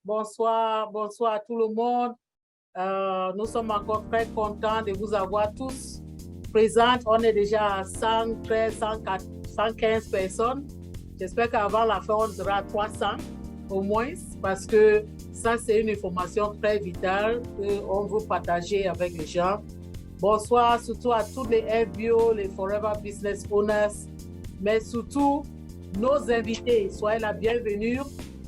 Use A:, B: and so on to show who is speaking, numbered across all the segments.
A: bonsoir à tout le monde. Nous sommes encore très contents de vous avoir tous présents. On est déjà à 113, 104, 115 personnes. J'espère qu'avant la fin, on sera à 300 au moins, parce que ça, c'est une information très vitale qu'on veut partager avec les gens. Bonsoir surtout à tous les FBO, les Forever Business Owners, mais surtout nos invités. Soyez la bienvenue.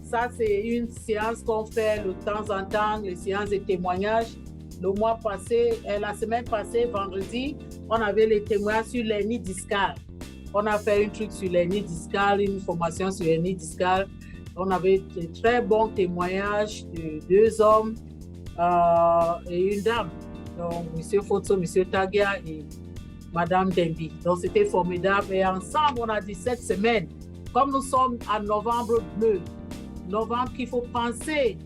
A: Ça, c'est une séance qu'on fait de temps en temps, les séances de témoignages. Le mois passé, la semaine passée, vendredi, on avait les témoignages sur l'hernie discale. On a fait un truc sur l'hernie discale, une formation sur l'hernie discale. On avait de très bons témoignages de 2 hommes et une dame. Donc, M. Foto, M. Tagia et Mme Dembi. Donc, c'était formidable. Et ensemble, on a dit cette semaine, comme nous sommes à novembre bleu, novembre qu'il faut penser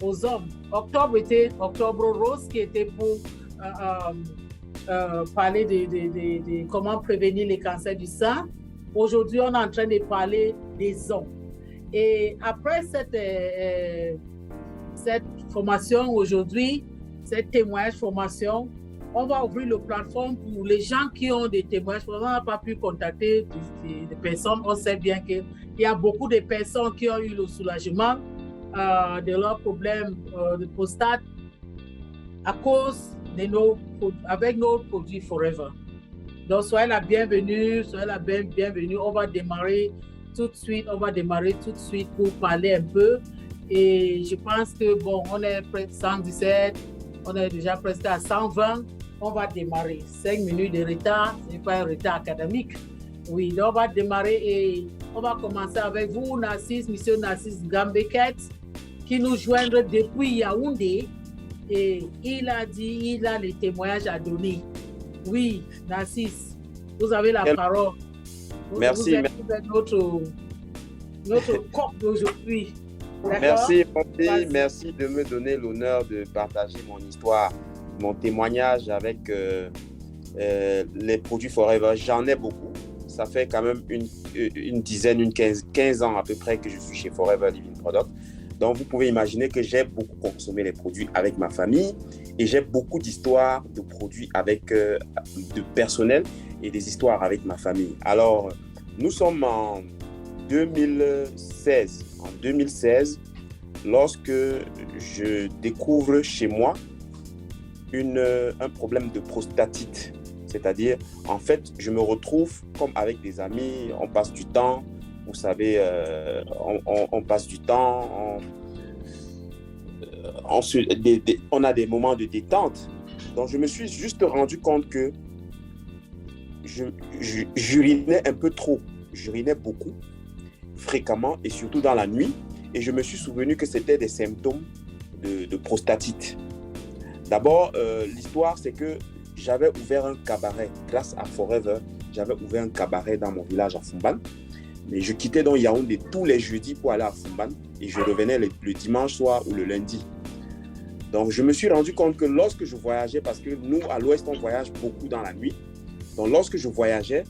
A: aux hommes. Octobre était octobre rose qui était pour parler de comment prévenir les cancers du sein. Aujourd'hui, on est en train de parler des hommes. Et après cette formation aujourd'hui, cette témoignage formation, on va ouvrir la plateforme pour les gens qui ont des témoignages. On n'a pas pu contacter des personnes. On sait bien qu'il y a beaucoup de personnes qui ont eu le soulagement de leurs problèmes de prostate à cause avec nos produits Forever. Donc, soyez la bienvenue, On va démarrer tout de suite. Pour parler un peu. Et je pense que, bon, on est près de 117, on est déjà presque à 120. On va démarrer. 5 minutes de retard, ce n'est pas un retard académique. Oui, donc on va démarrer et on va commencer avec vous, Narcisse, monsieur Narcisse Gambeket, qui nous joindra depuis Yaoundé. Et il a les témoignages à donner. Oui, Narcisse, vous avez la parole.
B: Merci.
A: Vous êtes notre coq d'aujourd'hui.
B: Merci de me donner l'honneur de partager mon histoire, mon témoignage avec les produits Forever. J'en ai beaucoup. Ça fait quand même une dizaine, 15 ans à peu près que je suis chez Forever Living Product. Donc, vous pouvez imaginer que j'ai beaucoup consommé les produits avec ma famille et j'ai beaucoup d'histoires de produits avec de personnel et des histoires avec ma famille. Alors, nous sommes en 2016. En 2016, lorsque je découvre chez moi un problème de prostatite, c'est-à-dire, en fait, je me retrouve comme avec des amis, on passe du temps, vous savez, on passe du temps, on a des moments de détente. Donc, je me suis juste rendu compte que j'urinais un peu trop, j'urinais beaucoup, fréquemment et surtout dans la nuit. Et je me suis souvenu que c'était des symptômes de prostatite. D'abord, l'histoire, c'est que j'avais ouvert un cabaret. Grâce à Forever, j'avais ouvert un cabaret dans mon village à Fumban. Mais je quittais donc Yaoundé tous les jeudis pour aller à Fumban et je revenais le dimanche soir ou le lundi. Donc, je me suis rendu compte que lorsque je voyageais, parce que nous, à l'Ouest, on voyage beaucoup dans la nuit. Donc, lorsque je voyageais,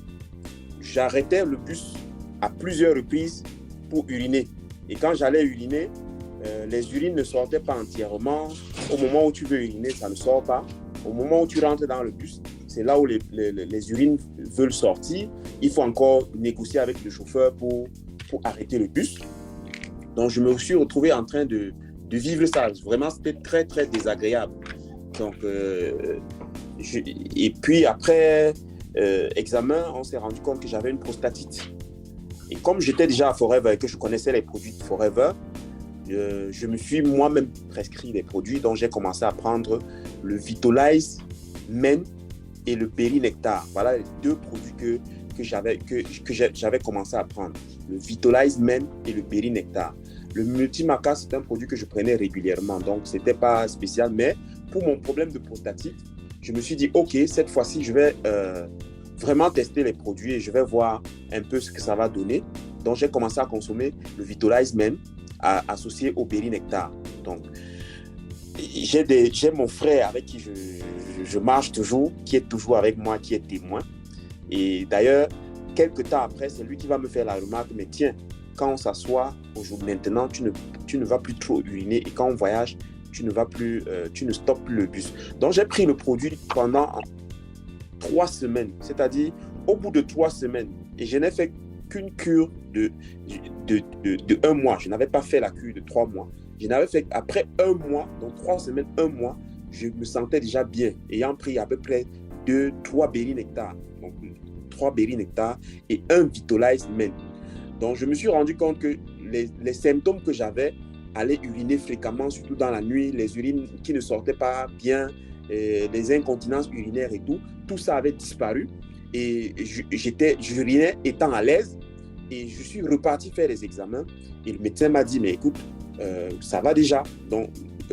B: j'arrêtais le bus à plusieurs reprises pour uriner. Et quand j'allais uriner, les urines ne sortaient pas entièrement. Au moment où tu veux uriner, ça ne sort pas. Au moment où tu rentres dans le bus, c'est là où les urines veulent sortir. Il faut encore négocier avec le chauffeur pour arrêter le bus. Donc, je me suis retrouvé en train de vivre ça. Vraiment, c'était très, très désagréable. Donc, et puis après examen, on s'est rendu compte que j'avais une prostatite. Et comme j'étais déjà à Forever et que je connaissais les produits de Forever, je me suis moi-même prescrit des produits. Donc, j'ai commencé à prendre le Vitolize Men et le Berry Nectar. Voilà les 2 produits que j'avais commencé à prendre. Le Vitolize Men et le Berry Nectar. Le Multimaca, c'est un produit que je prenais régulièrement. Donc, ce n'était pas spécial. Mais pour mon problème de prostatite, je me suis dit, OK, cette fois-ci, je vais vraiment tester les produits et je vais voir un peu ce que ça va donner. Donc, j'ai commencé à consommer le Vitolize Men associé au Berry Nectar. Donc, j'ai mon frère avec qui je marche toujours, qui est toujours avec moi, qui est témoin. Et d'ailleurs, quelques temps après, c'est lui qui va me faire la remarque, mais tiens, quand on s'assoit, aujourd'hui, maintenant, tu ne vas plus trop uriner et quand on voyage, tu ne stoppes plus le bus. Donc, j'ai pris le produit pendant 3 semaines, c'est-à-dire au bout de 3 semaines, et je n'ai fait qu'une cure de 1 mois. Je n'avais pas fait la cure de 3 mois. Je n'avais fait après 1 mois, donc 3 semaines, 1 mois, je me sentais déjà bien, ayant pris à peu près 3 Berry Nectar. Donc, 3 Berry Nectar et 1 Vitolize Men. Donc, je me suis rendu compte que les symptômes que j'avais, aller uriner fréquemment, surtout dans la nuit, les urines qui ne sortaient pas bien, les incontinences urinaires et tout ça avait disparu. Et j'urinais étant à l'aise et je suis reparti faire les examens. Et le médecin m'a dit, mais écoute, ça va déjà, donc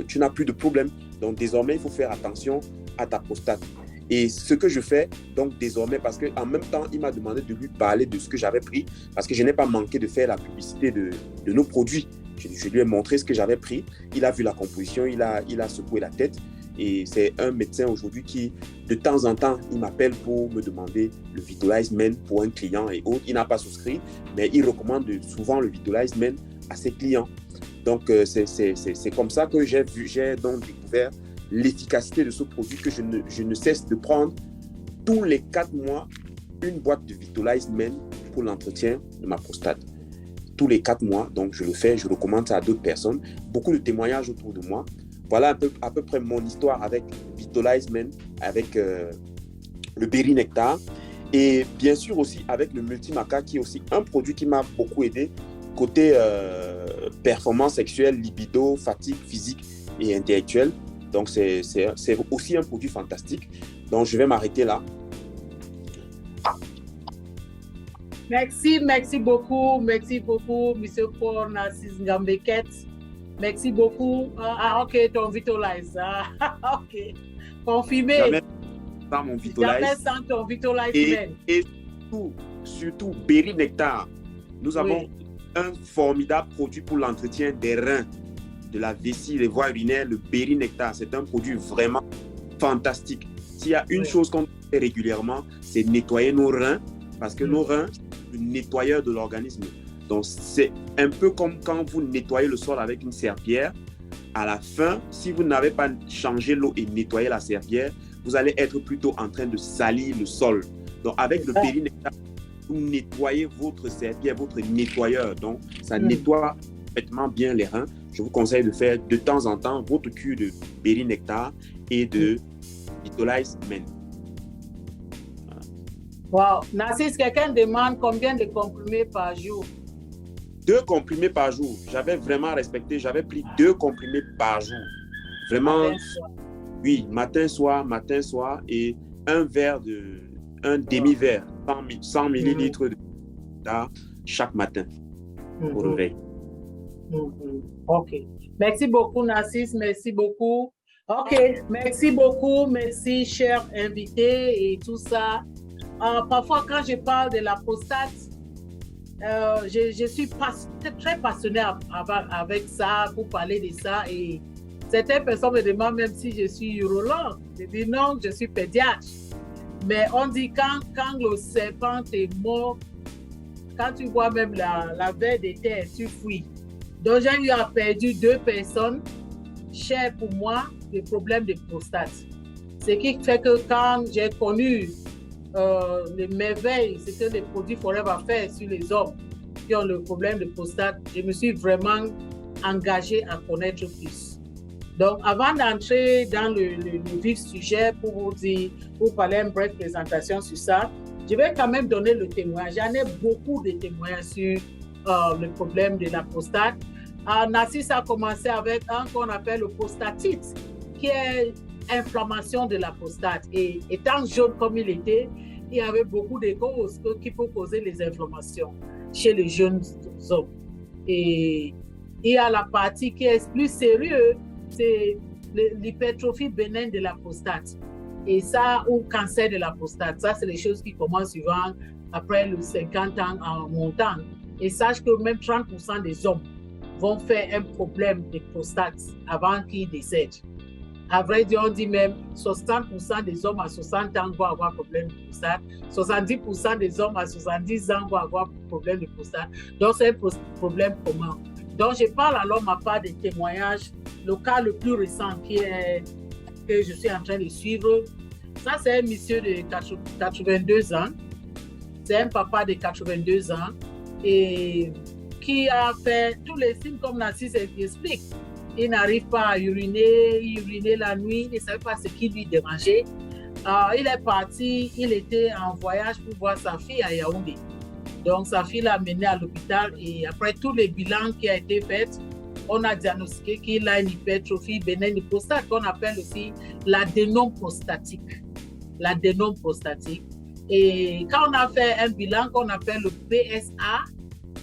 B: tu n'as plus de problème. Donc désormais, il faut faire attention à ta prostate. Et ce que je fais, donc désormais, parce qu'en même temps, il m'a demandé de lui parler de ce que j'avais pris, parce que je n'ai pas manqué de faire la publicité de nos produits. Je lui ai montré ce que j'avais pris. Il a vu la composition, il a secoué la tête. Et c'est un médecin aujourd'hui qui, de temps en temps, il m'appelle pour me demander le Vitolize Men pour un client et autres. Il n'a pas souscrit, mais il recommande souvent le Vitolize Men à ses clients. Donc, c'est comme ça que j'ai donc découvert l'efficacité de ce produit que je ne cesse de prendre tous les 4 mois, une boîte de Vitolize Men pour l'entretien de ma prostate. Tous les 4 mois, donc je le fais, je recommande ça à d'autres personnes. Beaucoup de témoignages autour de moi. Voilà à peu près mon histoire avec Vitolize Men, avec le Berry Nectar et bien sûr aussi avec le Multimaca qui est aussi un produit qui m'a beaucoup aidé côté performance sexuelle, libido, fatigue physique et intellectuelle. Donc c'est aussi un produit fantastique. Donc je vais m'arrêter là.
A: Merci beaucoup, Monsieur Paul Narcisse Ngambeket. Merci beaucoup. Ok, ton Vitolize. Ok, confirmé.
B: Jamais sans mon Vitolize.
A: Jamais sans ton Vitolize.
B: Et surtout, Berry Nectar. Nous avons un formidable produit pour l'entretien des reins, de la vessie, les voies urinaires, le Berry Nectar. C'est un produit vraiment fantastique. S'il y a une chose qu'on fait régulièrement, c'est nettoyer nos reins, parce que nos reins, c'est le nettoyeur de l'organisme. Donc, c'est un peu comme quand vous nettoyez le sol avec une serpillière. À la fin, si vous n'avez pas changé l'eau et nettoyé la serpillière, vous allez être plutôt en train de salir le sol. Donc, avec le Berry Nectar, vous nettoyez votre serpillière, votre nettoyeur. Donc, ça nettoie parfaitement bien les reins. Je vous conseille de faire de temps en temps votre cure de Berry Nectar et de Vitolize Men.
A: Wow. Narcisse, quelqu'un demande combien de comprimés par jour?
B: 2 comprimés par jour. J'avais vraiment respecté. J'avais pris 2 comprimés par jour. Vraiment, oui, matin, soir et un demi-verre, 100 millilitres de chaque matin au réveil.
A: Ok. Merci beaucoup, Narcisse. Merci beaucoup. Ok. Merci beaucoup. Merci, cher invité et tout ça. Parfois, quand je parle de la prostate, je suis très passionnée avec ça, pour parler de ça. Et certaines personnes me demandent même si je suis urologue. Je dis non, je suis pédiatre. Mais on dit quand le serpent est mort, quand tu vois même la veine de terre, tu fuis. Donc, j'ai eu perdu 2 personnes chères pour moi, des problèmes de prostate. Ce qui fait que quand j'ai connu les merveilles, c'était les produits Forever Fair sur les hommes qui ont le problème de prostate, je me suis vraiment engagée à connaître plus. Donc, avant d'entrer dans le vif sujet pour parler une brève présentation sur ça, je vais quand même donner le témoignage. J'en ai beaucoup de témoignages sur le problème de la prostate. Narcisse a commencé avec un qu'on appelle le prostatite, qui est inflammation de la prostate. Et étant jeune comme il était, il y avait beaucoup de causes qui peuvent causer les inflammations chez les jeunes hommes. Et il y a la partie qui est plus sérieuse, c'est l'hypertrophie bénigne de la prostate. Et ça, ou cancer de la prostate, ça, c'est les choses qui commencent souvent après les 50 ans en montant. Et sache que même 30% des hommes vont faire un problème de prostate avant qu'ils décèdent. À vrai dire, on dit même 60% des hommes à 60 ans vont avoir problème de prostate, 70% des hommes à 70 ans vont avoir problème de prostate. Donc, c'est un problème commun. Donc, je parle alors ma part des témoignages. Le cas le plus récent que je suis en train de suivre, ça, c'est un monsieur de 82 ans. C'est un papa de 82 ans et qui a fait tous les signes comme Narcisse explique. Il n'arrive pas à uriner, il urinait la nuit, il ne savait pas ce qui lui dérangeait. Il est parti, il était en voyage pour voir sa fille à Yaoundé. Donc, sa fille l'a mené à l'hôpital et après tous les bilans qui ont été faits, on a diagnostiqué qu'il a une hypertrophie bénigne de prostate qu'on appelle aussi l'adénome prostatique. L'adénome prostatique. Et quand on a fait un bilan qu'on appelle le PSA,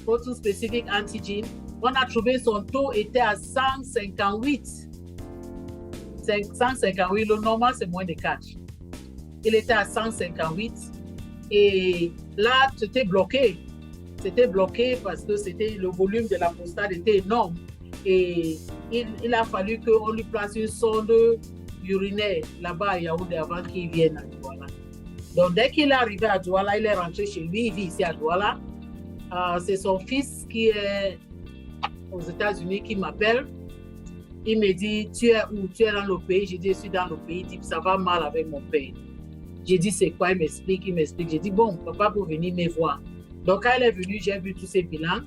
A: Protein Specific Antigen, on a trouvé son taux était à 158. 158, le normal c'est moins de 4. Il était à 158 et là c'était bloqué. C'était bloqué parce que le volume de la prostate était énorme et il a fallu qu'on lui place une sonde urinaire là-bas à Yaoundé avant qu'il vienne à Douala. Donc, dès qu'il est arrivé à Douala, il est rentré chez lui, il vit ici à Douala. C'est son fils qui est aux États-Unis qui m'appelle. Il me dit, tu es où? Tu es dans le pays? J'ai dit, je suis dans le pays. Il dit, ça va mal avec mon père. J'ai dit, c'est quoi? Il m'explique. J'ai dit, bon, papa peut venir me voir. Donc, quand il est venu, j'ai vu tous ses bilans.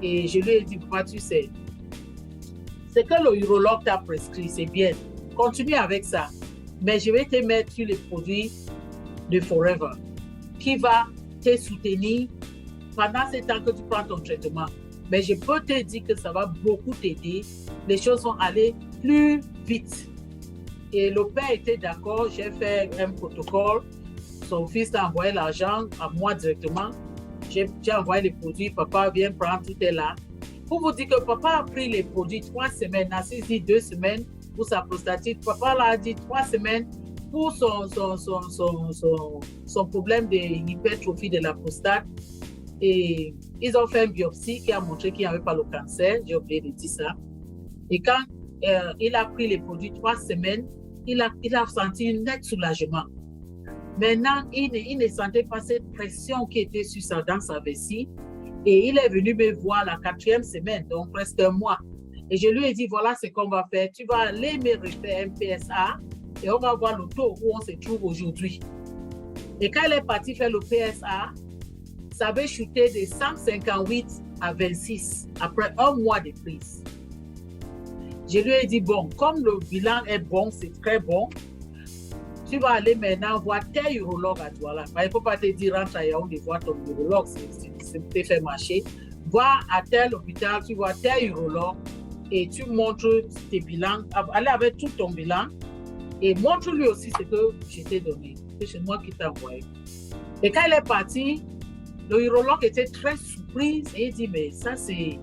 A: Et je lui ai dit, papa, tu sais, ce que le urologue t'a prescrit, c'est bien. Continue avec ça. Mais je vais te mettre sur les produits de Forever, qui va te soutenir pendant ce temps que tu prends ton traitement. Mais je peux te dire que ça va beaucoup t'aider. Les choses vont aller plus vite. Et le père était d'accord, j'ai fait un protocole. Son fils a envoyé l'argent à moi directement. J'ai envoyé les produits, papa vient prendre, tout est là. Pour vous dire que papa a pris les produits 3 semaines, Narcisse dit 2 semaines pour sa prostatite. Papa l'a dit 3 semaines pour son problème d'hypertrophie de la prostate. Et ils ont fait une biopsie qui a montré qu'il n'y avait pas le cancer. J'ai oublié de dire ça. Et quand il a pris les produits 3 semaines, il a senti un net soulagement. Maintenant, il ne sentait pas cette pression qui était dans sa vessie. Et il est venu me voir la 4e semaine, donc presque un mois. Et je lui ai dit, voilà ce qu'on va faire. Tu vas aller me refaire un PSA et on va voir le taux où on se trouve aujourd'hui. Et quand il est parti faire le PSA, ça avait chuté de 158 à 26 après un mois de prise. Je lui ai dit, bon, comme le bilan est bon, c'est très bon, tu vas aller maintenant voir tel urologue à Douala. Il ne faut pas te dire, rentre à Yaoundé, voir ton urologue, c'est te faire marcher. Va à tel hôpital, tu vois tel urologue et tu montres tes bilans. Allez avec tout ton bilan et montre-lui aussi ce que je t'ai donné. C'est moi qui t'ai envoyé. Et quand il est parti, le urologue était très surpris et il dit, mais ça, c'est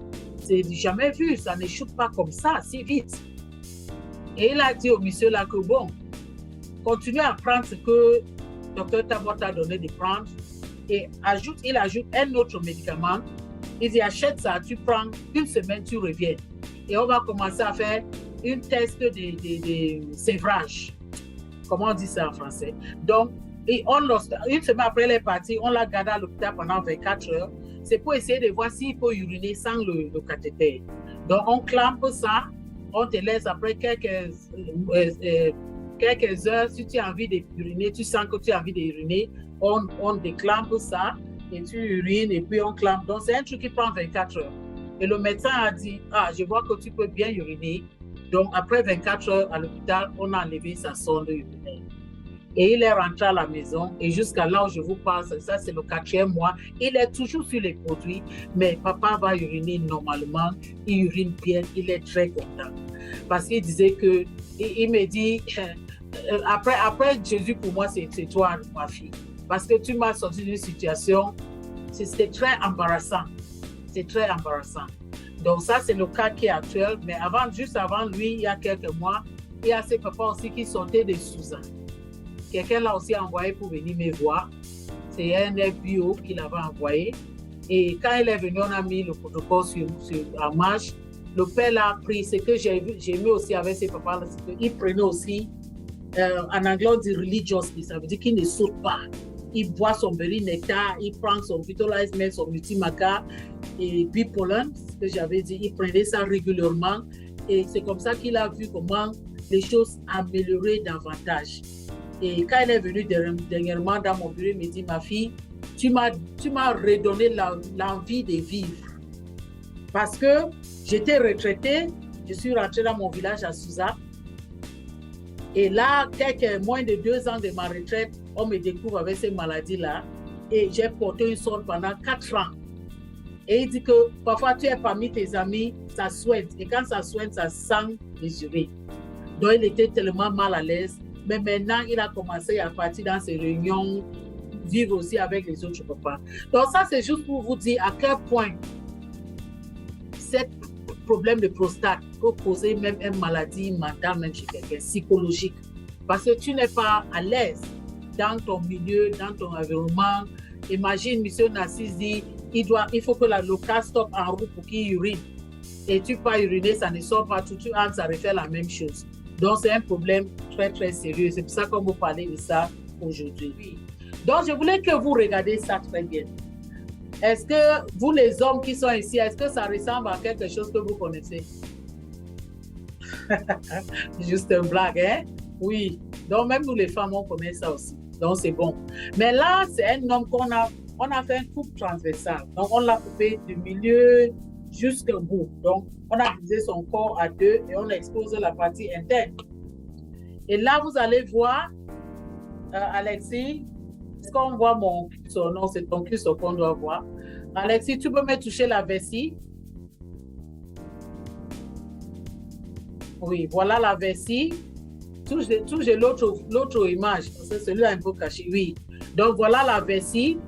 A: jamais vu, ça ne chute pas comme ça, si vite. Et il a dit au monsieur là que bon, continue à prendre ce que le docteur Tabor t'a donné de prendre et il ajoute un autre médicament. Il dit, achète ça, tu prends 1 semaine, tu reviens. Et on va commencer à faire une test de sévrage. Comment on dit ça en français? Donc, une semaine après elle est partie, on l'a gardé à l'hôpital pendant 24 heures. C'est pour essayer de voir s'il peut uriner sans le cathéter. Donc, on clampe ça, on te laisse après quelques heures, si tu as envie d'uriner, tu sens que tu as envie d'uriner, on déclampe ça et tu urines et puis on clampe. Donc, c'est un truc qui prend 24 heures. Et le médecin a dit, je vois que tu peux bien uriner. Donc, après 24 heures à l'hôpital, on a enlevé sa sonde urinaire. Et il est rentré à la maison et jusqu'à là où je vous parle, ça c'est le 4e mois, il est toujours sur les produits, mais papa va uriner normalement, il urine bien, il est très content. Parce qu'il disait que, il me dit, après Jésus pour moi c'est toi ma fille, parce que tu m'as sorti d'une situation, c'était très embarrassant, c'est très embarrassant. Donc ça c'est le cas qui est actuel, mais juste avant lui, il y a quelques mois, il y a ses papas aussi qui sortaient de Sousa. Quelqu'un l'a aussi envoyé pour venir me voir. C'est un bio qui l'avait envoyé. Et quand il est venu, on a mis le protocole en marche. le père l'a pris. Ce que j'ai aimé aussi avec ses papas, c'est qu'il prenait aussi, en anglais on dit religiously, ça veut dire qu'il ne saute pas. Il boit son berry nectar, il prend son Vitalize Med, son Multimaca et Bipollen, ce que j'avais dit, il prenait ça régulièrement. Et c'est comme ça qu'il a vu comment les choses amélioraient davantage. Et quand elle est venue dernièrement dans mon bureau, elle me dit, ma fille, tu m'as redonné l'envie de vivre. Parce que j'étais retraitée, je suis rentrée dans mon village à Souza. Et là, moins de 2 ans de ma retraite, on me découvre avec ces maladies-là. Et j'ai porté une sonde pendant 4 ans. Et il dit que parfois tu es parmi tes amis, ça soigne. Et quand ça soigne, ça sent les urines. Donc il était tellement mal à l'aise. Mais maintenant, il a commencé à partir dans ses réunions, vivre aussi avec les autres papas. Donc ça, c'est juste pour vous dire à quel point ce problème de prostate peut causer même une maladie mentale, même chez quelqu'un, psychologique. Parce que tu n'es pas à l'aise dans ton milieu, dans ton environnement. Imagine, M. Narcisse dit, il faut que le cas stoppe en route pour qu'il urine. Et tu peux uriner, ça ne sort pas, tu entres, ça refait la même chose. Donc, c'est un problème très, très sérieux. C'est pour ça qu'on vous parler de ça aujourd'hui. Donc, je voulais que vous regardiez ça très bien. Est-ce que vous, les hommes qui sont ici, est-ce que ça ressemble à quelque chose que vous connaissez? Juste une blague, hein? Oui. Donc, même nous, les femmes, on connaît ça aussi. Donc, c'est bon. Mais là, c'est un homme on a fait un coupe transversal. Donc, on l'a coupé du milieu jusqu'au bout. Donc, on a divisé son corps à 2 et on a exposé la partie interne. Et là, vous allez voir, Alexis, est-ce qu'on voit son nom? C'est ton curseur qu'on doit voir. Alexis, tu peux me toucher la vessie? Oui, voilà la vessie. Touche l'autre image, parce que celui-là est un peu caché. Oui. Donc, voilà la vessie.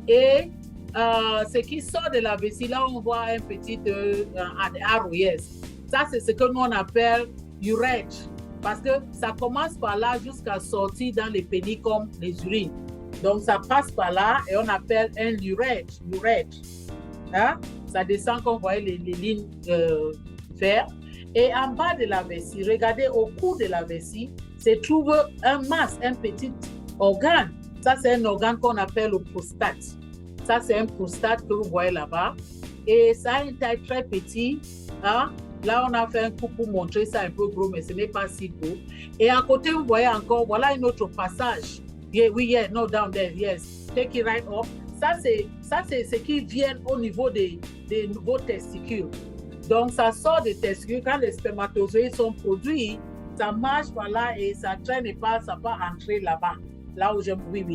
A: Et ce qui sort de la vessie, là, on voit un petit ROS. Ça, c'est ce que nous, on appelle urètre. Parce que ça commence par là jusqu'à sortir dans les pénis comme les urines. Donc, ça passe par là et on appelle un urètre. Hein? Ça descend comme vous voyez les lignes vertes. Et en bas de la vessie, regardez au cou de la vessie, se trouve un masque, un petit organe. Ça, c'est un organe qu'on appelle le prostate. Ça, c'est un prostate que vous voyez là-bas. Et ça a une taille très petite. Hein? Là, on a fait un coup pour montrer ça un peu gros, mais ce n'est pas si gros. Et à côté, vous voyez encore, voilà un autre passage. Yeah, no, down there, yes. Take it right up. Ça, c'est ce qui vient au niveau des nouveaux testicules. Donc, ça sort des testicules. Quand les spermatozoïdes sont produits, ça marche par là et ça traîne pas, ça va entrer là-bas. Là où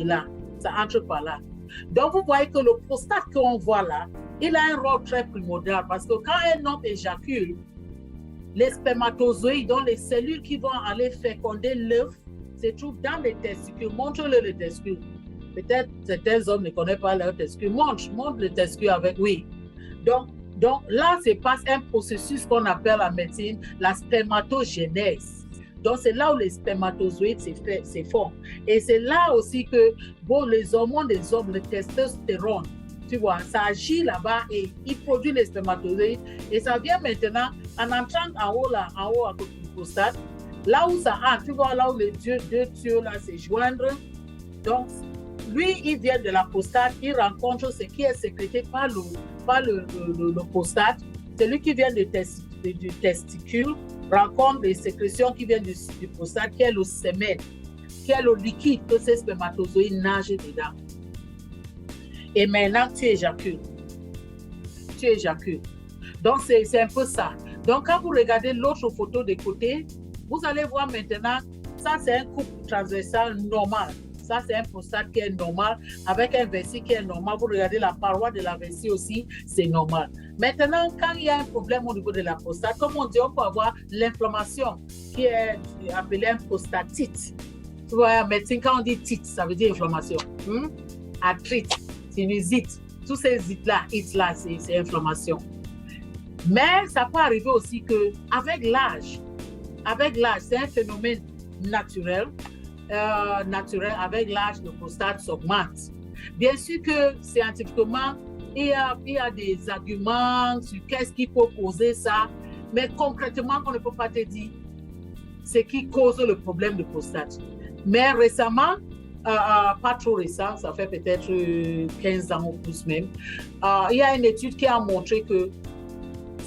A: là, ça entre par là. Donc, vous voyez que le prostate qu'on voit là, il a un rôle très primordial parce que quand un homme éjacule, les spermatozoïdes, donc les cellules qui vont aller féconder l'œuf, se trouvent dans les testicules. Montre-le les testicules. Peut-être certains hommes ne connaissent pas leurs testicules. Montre les testicules avec, oui. Donc là, se passe un processus qu'on appelle en médecine la spermatogénèse. Donc, c'est là où les spermatozoïdes se forment. Et c'est là aussi que, les hormones des hommes, le testostérone, tu vois, ça agit là-bas et il produit les spermatozoïdes. Et ça vient maintenant, en entrant en haut à côté du prostate, là où ça entre, tu vois, là où les deux tuyaux là se joignent. Donc, lui, il vient de la prostate, il rencontre ce qui est sécrété par le prostate. Celui qui vient du testicule rencontre les sécrétions qui viennent du prostate, qui est le sémen, qui est le liquide que ces spermatozoïdes nagent dedans. Et maintenant, tu éjacules. Donc, c'est un peu ça. Donc, quand vous regardez l'autre photo de côté, vous allez voir maintenant, ça, c'est un couple transversal normal. Ça, c'est un prostate qui est normal, avec un vessie qui est normal. Vous regardez la paroi de la vessie aussi, c'est normal. Maintenant, quand il y a un problème au niveau de la prostate, comme on dit, on peut avoir l'inflammation qui est appelée une prostatite. Tu vois, en médecine, quand on dit tite, ça veut dire inflammation. Arthrite, sinusite, tous ces ites-là, c'est inflammation. Mais ça peut arriver aussi qu'avec l'âge, c'est un phénomène naturel, avec l'âge, le prostate s'augmente. Bien sûr que scientifiquement, il y a des arguments sur qu'est-ce qui peut causer ça, mais concrètement, on ne peut pas te dire ce qui cause le problème de prostate. Mais récemment, pas trop récent, ça fait peut-être 15 ans ou plus même, il y a une étude qui a montré que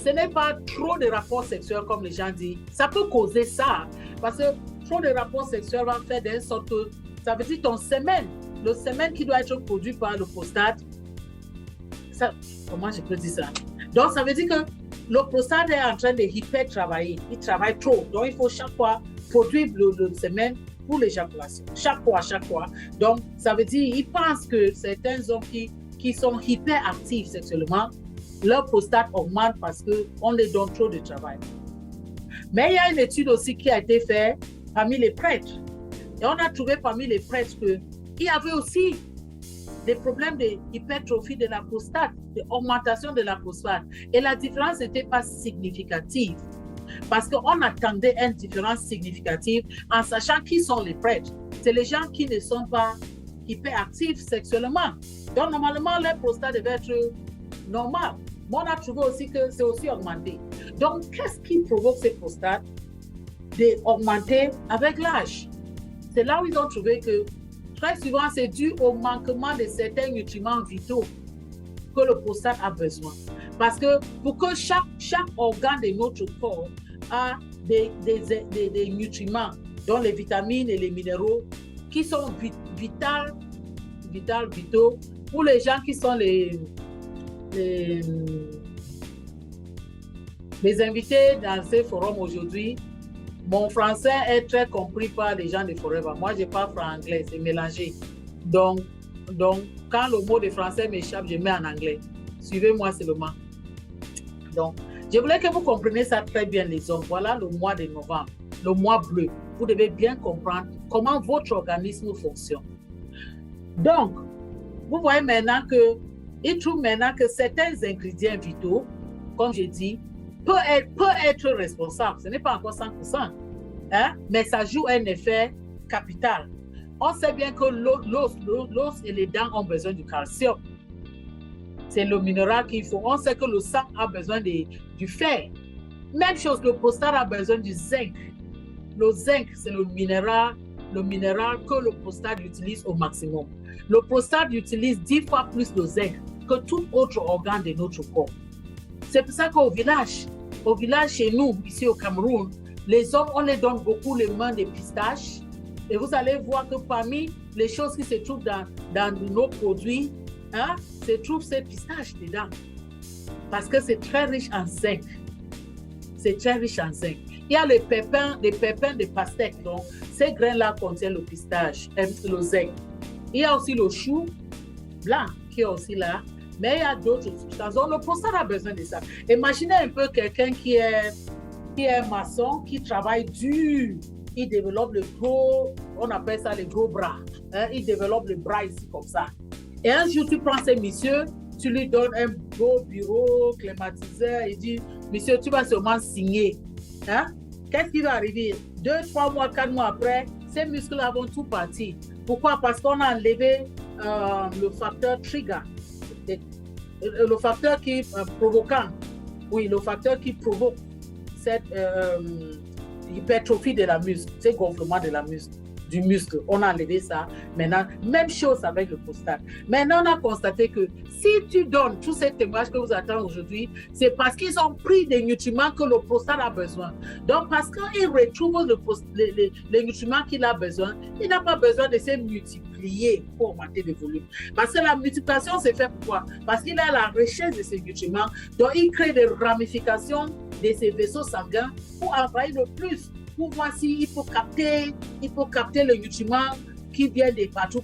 A: ce n'est pas trop de rapports sexuels comme les gens disent. Ça peut causer ça, parce que trop de rapports sexuels va faire d'une sorte que, ça veut dire ton sémen, le sémen qui doit être produit par le prostate, ça, comment je peux dire ça? Donc ça veut dire que le prostate est en train de hyper travailler, il travaille trop, donc il faut chaque fois produire le sémen pour l'éjaculation, chaque fois. Donc ça veut dire, ils pensent que certains hommes qui sont hyper actifs sexuellement, leur prostate augmente parce qu'on les donne trop de travail. Mais il y a une étude aussi qui a été faite parmi les prêtres. Et on a trouvé parmi les prêtres qu'il y avait aussi des problèmes d'hypertrophie de la prostate, d'augmentation de la prostate. Et la différence n'était pas significative. Parce qu'on attendait une différence significative en sachant qui sont les prêtres. C'est les gens qui ne sont pas hyperactifs sexuellement. Donc, normalement, leur prostate devait être normale. Mais on a trouvé aussi que c'est aussi augmenté. Donc, qu'est-ce qui provoque ces prostates d'augmenter avec l'âge? C'est là où ils ont trouvé que très souvent, c'est dû au manquement de certains nutriments vitaux que le prostate a besoin. Parce que pour que chaque organe de notre corps a des nutriments, dont les vitamines et les minéraux, qui sont vitaux pour les gens qui sont les invités dans ces forums aujourd'hui. Mon français est très compris par les gens de Forever. Moi, je parle franglais, c'est mélangé. Donc, quand le mot de français m'échappe, je mets en anglais. Suivez-moi seulement. Donc, je voulais que vous compreniez ça très bien, les hommes. Voilà le mois de novembre, le mois bleu. Vous devez bien comprendre comment votre organisme fonctionne. Donc, vous voyez maintenant il trouve maintenant que certains ingrédients vitaux, comme je dis, peut être responsable. Ce n'est pas encore 100%, hein? Mais ça joue un effet capital. On sait bien que l'os et les dents ont besoin du calcium. C'est le minéral qu'il faut. On sait que le sang a besoin du fer. Même chose, le prostate a besoin du zinc. Le zinc, c'est le minéral que le prostate utilise au maximum. Le prostate utilise 10 fois plus de zinc que tout autre organe de notre corps. C'est pour ça qu'au village chez nous, ici au Cameroun, les hommes, on les donne beaucoup les mains de pistaches. Et vous allez voir que parmi les choses qui se trouvent dans nos produits, hein, se trouvent ces pistaches dedans. Parce que c'est très riche en zinc. C'est très riche en zinc. Il y a les pépins de pastèque. Donc, ces grains-là contiennent le pistache, le zinc. Il y a aussi le chou blanc qui est aussi là. Mais il y a d'autres substances. Donc, le prostate a besoin de ça. Imaginez un peu quelqu'un qui est maçon, qui travaille dur. Il développe le gros, on appelle ça les gros bras. Hein? Il développe le bras ici comme ça. Et un jour, tu prends ces messieurs, tu lui donnes un beau bureau climatiseur. Il dit, monsieur, tu vas seulement signer. Hein? Qu'est-ce qui va arriver? 2, 3 mois, 4 mois après, ces muscles-là vont tout partir. Pourquoi? Parce qu'on a enlevé le facteur trigger. Le facteur qui est provoquant. Oui, le facteur qui provoque cette hypertrophie de la muscle, ce gonflement de la muscle, du muscle. On a enlevé ça. Maintenant, même chose avec le prostate. Maintenant, on a constaté que si tu donnes tous ces témoignages que vous attendez aujourd'hui, c'est parce qu'ils ont pris des nutriments que le prostate a besoin. Donc, parce qu'il retrouve les nutriments qu'il a besoin, il n'a pas besoin de se multiplier pour augmenter le volume. Parce que la multiplication, c'est fait pourquoi? Parce qu'il a la recherche de ces nutriments. Donc, il crée des ramifications de ces vaisseaux sanguins pour envahir le plus, pour voir s'il faut capter le nutriment qui vient de partout.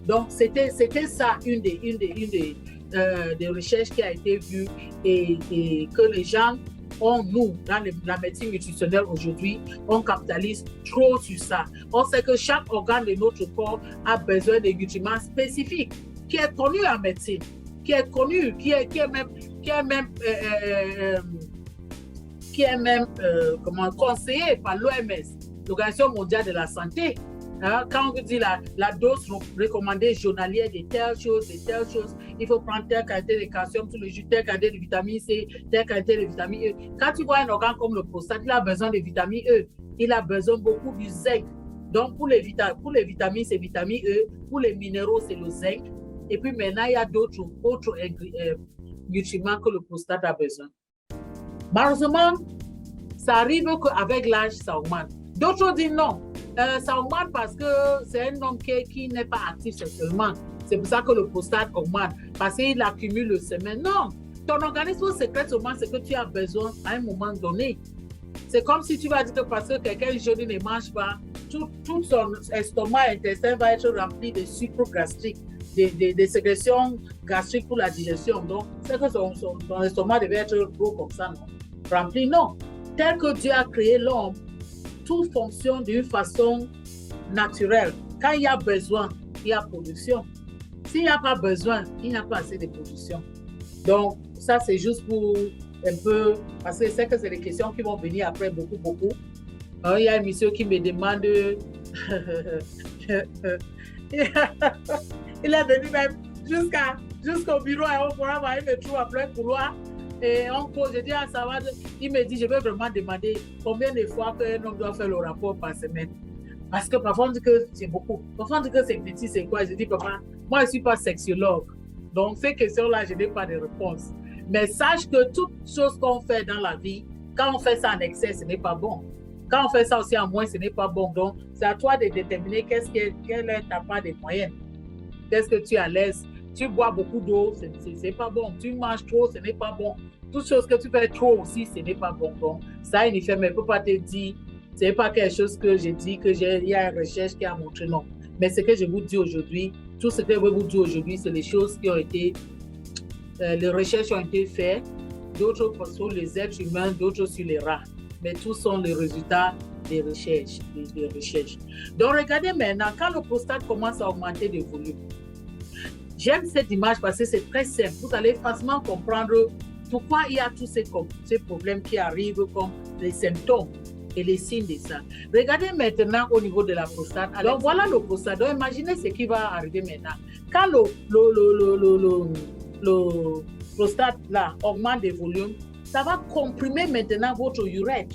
A: Donc, c'était ça une des recherches qui a été vue et que les gens ont, nous, dans la médecine nutritionnelle aujourd'hui, on capitalise trop sur ça. On sait que chaque organe de notre corps a besoin de nutriments spécifiques, qui est connu en médecine, qui est même conseillé par l'OMS, l'Organisation mondiale de la santé. Hein, quand on vous dit la dose recommandée journalière de telle chose, il faut prendre telle quantité de calcium tous les jours, telle quantité de vitamine C, telle quantité de vitamine E. Quand tu vois un organe comme le prostate, il a besoin de vitamine E, il a besoin beaucoup du zinc. Donc, pour les vitamines, c'est vitamine E, pour les minéraux, c'est le zinc. Et puis maintenant, il y a d'autres nutriments que le prostate a besoin. Malheureusement, ça arrive qu'avec l'âge, ça augmente. D'autres disent non, ça augmente parce que c'est un homme qui n'est pas actif sexuellement. C'est pour ça que le prostate augmente, parce qu'il accumule le sémen. Non, ton organisme sécrète seulement ce que tu as besoin à un moment donné. C'est comme si tu vas dire que parce que quelqu'un jeudi ne mange pas, tout son estomac, intestin va être rempli de sucre gastrique, des sécrétions gastriques pour la digestion. Donc, c'est que son estomac devait être gros comme ça, non? Rempli, non. Tel que Dieu a créé l'homme, tout fonctionne d'une façon naturelle. Quand il y a besoin, il y a production. S'il n'y a pas besoin, il n'y a pas assez de production. Donc, ça, c'est juste pour un peu, parce que c'est que c'est des questions qui vont venir après beaucoup. Il y a un monsieur qui me demande, il est venu même jusqu'au bureau et on pourra voir, il me trouve en plein couloir. Et on pose, je dis, ah, ça va. Il me dit, je vais vraiment demander combien de fois qu'un homme doit faire le rapport par semaine. Parce que parfois on dit que c'est beaucoup. Parfois on dit que c'est petit, c'est quoi? Je dis, papa, moi je ne suis pas sexologue. Donc ces questions-là, je n'ai pas de réponse. Mais sache que toute chose qu'on fait dans la vie, quand on fait ça en excès, ce n'est pas bon. Quand on fait ça aussi en moins, ce n'est pas bon. Donc c'est à toi de déterminer quelle est ta part de moyenne. Qu'est-ce que tu es à l'aise? Tu bois beaucoup d'eau, c'est pas bon. Tu manges trop, ce n'est pas bon. Toute chose que tu fais trop aussi, ce n'est pas bon. Donc, ça, il ne fait, mais je ne peux pas te dire, ce n'est pas quelque chose que j'ai dit, il y a une recherche qui a montré, non. Mais ce que je vous dis aujourd'hui, tout ce que je vais vous dire aujourd'hui, c'est les choses qui ont été, les recherches ont été faites, d'autres sur les êtres humains, d'autres sur les rats. Mais tous sont les résultats des recherches. Donc, regardez maintenant, quand le prostate commence à augmenter de volume, j'aime cette image parce que c'est très simple. Vous allez facilement comprendre pourquoi il y a tous ces problèmes qui arrivent comme les symptômes et les signes de ça. Regardez maintenant au niveau de la prostate. Alors voilà le prostate. Donc imaginez ce qui va arriver maintenant. Quand le prostate là augmente de volume, ça va comprimer maintenant votre urètre.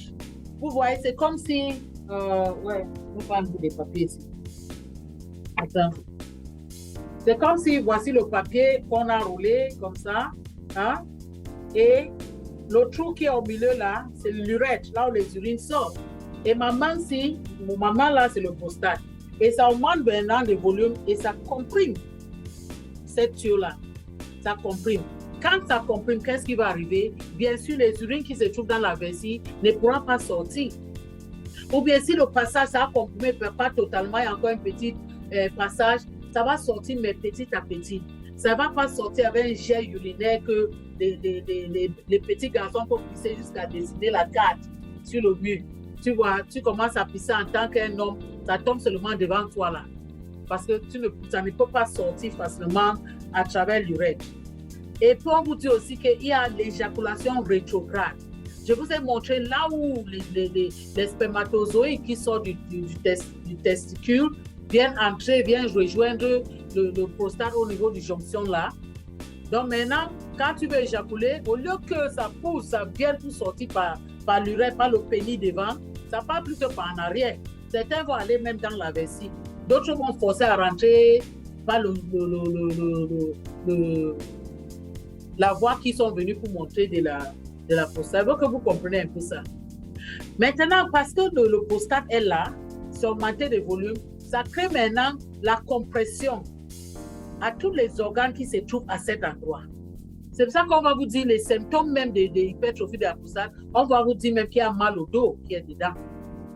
A: Vous voyez, c'est comme si... ouais, je vais prendre des papiers ici. Attends. C'est comme si, voici le papier qu'on a roulé comme ça, hein? Et le trou qui est au milieu là, c'est l'urètre, là où les urines sortent. Et mon maman là, c'est le prostate. Et ça augmente maintenant le volume et ça comprime cette tuyau-là. Ça comprime. Quand ça comprime, qu'est-ce qui va arriver? Bien sûr, les urines qui se trouvent dans la vessie ne pourront pas sortir. Ou bien si le passage, ça a comprimé, pas totalement, il y a encore un petit passage, ça va sortir, mais petit à petit. Ça ne va pas sortir avec un jet urinaire que les petits garçons peuvent pisser jusqu'à dessiner la carte sur le mur. Tu vois, tu commences à pisser en tant qu'un homme, ça tombe seulement devant toi là. Parce que ça ne peut pas sortir facilement à travers l'urètre. Et puis on vous dit aussi qu'il y a l'éjaculation rétrograde. Je vous ai montré là où les spermatozoïdes qui sortent du testicule viennent entrer, viennent rejoindre le prostate au niveau du jonction là. Donc maintenant, quand tu veux éjaculer, au lieu que ça pousse, ça vienne pour sortir par l'urètre, par le pénis devant, ça part plutôt par en arrière. Certains vont aller même dans la vessie. D'autres vont forcer à rentrer par la voie qui sont venus pour montrer de la prostate. Je veux que vous compreniez un peu ça. Maintenant, parce que le prostate est là, c'est augmenté de volume, ça crée maintenant la compression à tous les organes qui se trouvent à cet endroit. C'est pour ça qu'on va vous dire les symptômes même de l'hypertrophie de la prostate. On va vous dire même qu'il y a mal au dos qui est dedans.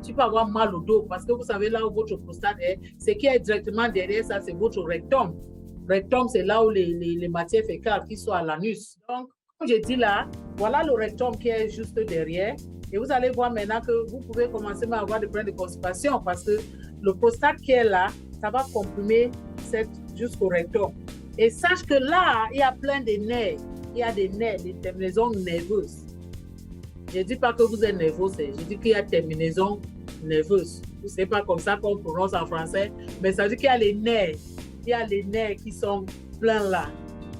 A: Tu peux avoir mal au dos parce que vous savez là où votre prostate est, ce qui est directement derrière ça, c'est votre rectum. Rectum, c'est là où les matières fécales qui sont à l'anus. Donc, comme je dis là, voilà le rectum qui est juste derrière. Et vous allez voir maintenant que vous pouvez commencer à avoir des problèmes de constipation parce que le prostate qui est là, ça va comprimer jusqu'au rectum. Et sache que là, il y a plein de nerfs. Il y a des nerfs, des terminaisons nerveuses. Je ne dis pas que vous êtes nerveux, je dis qu'il y a terminaisons nerveuses. c'est pas comme ça qu'on prononce en français, mais ça veut dire qu'il y a les nerfs. Il y a les nerfs qui sont pleins là.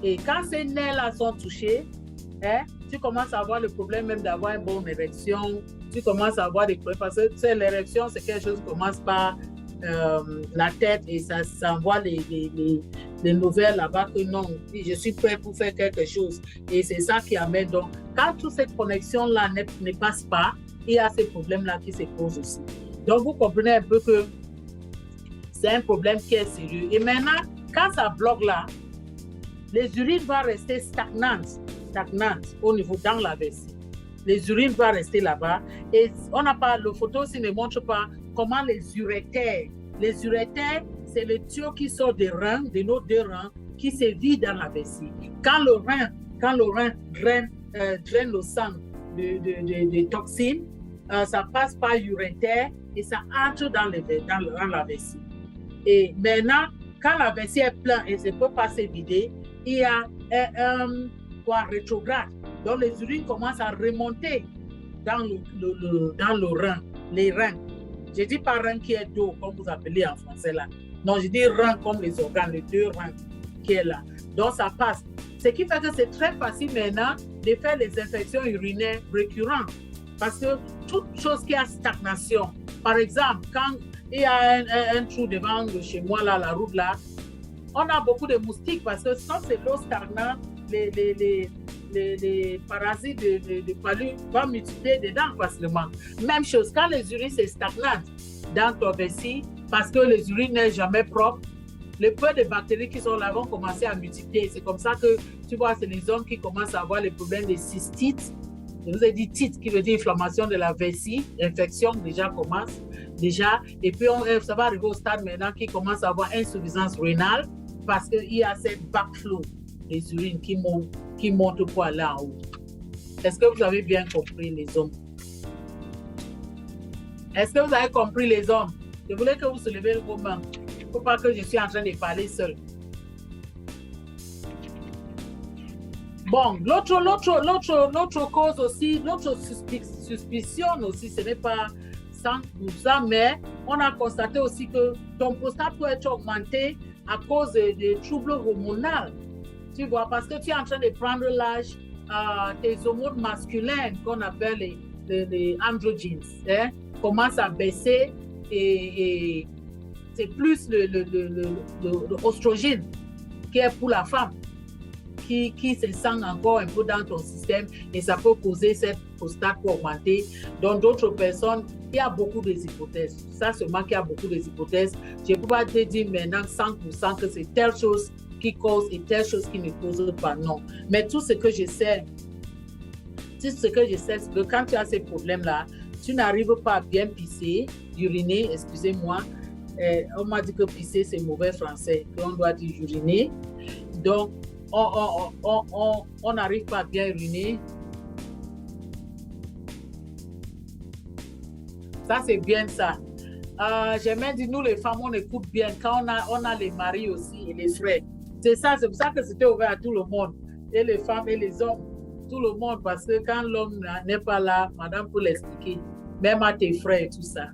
A: Et quand ces nerfs-là sont touchés, hein, tu commences à avoir le problème même d'avoir une bonne érection. Tu commences à avoir des problèmes parce que l'érection, c'est quelque chose qui commence par la tête et ça envoie les nouvelles là-bas que non, je suis prêt pour faire quelque chose. Et c'est ça qui amène. Donc, quand toute cette connexion-là ne passe pas, il y a ces problèmes-là qui se posent aussi. Donc, vous comprenez un peu que c'est un problème qui est sérieux. Et maintenant, quand ça bloque là, les urines vont rester stagnantes au niveau dans la vessie. Les urines vont rester là-bas. Et on n'a pas, le photo aussi ne montre pas comment les urétères, c'est le tuyau qui sort des reins, de nos deux reins, qui se vide dans la vessie. Quand le rein draine le sang de toxines, ça passe par urétère et ça entre dans la vessie. Et maintenant, quand la vessie est pleine et ne peut pas se vider, il y a un rétrograde. Donc les urines commencent à remonter dans le rein, les reins. Je dis pas rein qui est dos, comme vous appelez en français là. Non, je dis rein comme les organes, les deux reins qui est là. Donc ça passe. Ce qui fait que c'est très facile maintenant de faire les infections urinaires récurrentes. Parce que toute chose qui a stagnation, par exemple, quand il y a un trou devant chez moi là, la route là, on a beaucoup de moustiques parce que quand c'est l'eau stagnante, les parasites de palu vont multiplier dedans facilement. Même chose, quand les urines sont stagnantes dans ton vessie, parce que les urines n'est jamais propre, le peu de bactéries qui sont là vont commencer à multiplier. C'est comme ça que, tu vois, c'est les hommes qui commencent à avoir les problèmes de cystite. Je vous ai dit tite, qui veut dire inflammation de la vessie, l'infection déjà commence, et puis ça va arriver au stade maintenant qui commence à avoir insuffisance rénale parce qu'il y a cette backflow des urines qui montent pour aller en haut. Est-ce que vous avez bien compris les hommes? Est-ce que vous avez compris les hommes? Je voulais que vous soulevez vos mains. Il ne faut pas que je suis en train de parler seul. Bon, l'autre cause aussi, l'autre suspicion aussi, ce n'est pas ça, mais on a constaté aussi que ton prostate peut être augmenté à cause des troubles hormonaux. Tu vois, parce que tu es en train de prendre l'âge, tes hormones masculines qu'on appelle les androgens, hein, commencent à baisser et c'est plus l'oestrogène qui est pour la femme qui se sent encore un peu dans ton système et ça peut causer cette prostate pour augmenter. Donc d'autres personnes, il y a beaucoup de hypothèses. Ça seulement qu'il y a beaucoup de hypothèses. Je ne peux pas te dire maintenant 100% que c'est telle chose qui cause et telle chose qui ne cause pas, non. Mais tout ce que je sais, c'est que quand tu as ces problèmes-là, tu n'arrives pas à bien pisser, uriner, excusez-moi. On m'a dit que pisser, c'est mauvais français, qu'on doit dire uriner. Donc, on n'arrive pas à bien uriner. Ça, c'est bien ça. J'aimerais dire, nous les femmes, on écoute bien quand on a les maris aussi et les frères. C'est ça, c'est pour ça que c'était ouvert à tout le monde, et les femmes et les hommes, tout le monde, parce que quand l'homme n'est pas là, madame peut l'expliquer, même à tes frères et tout ça.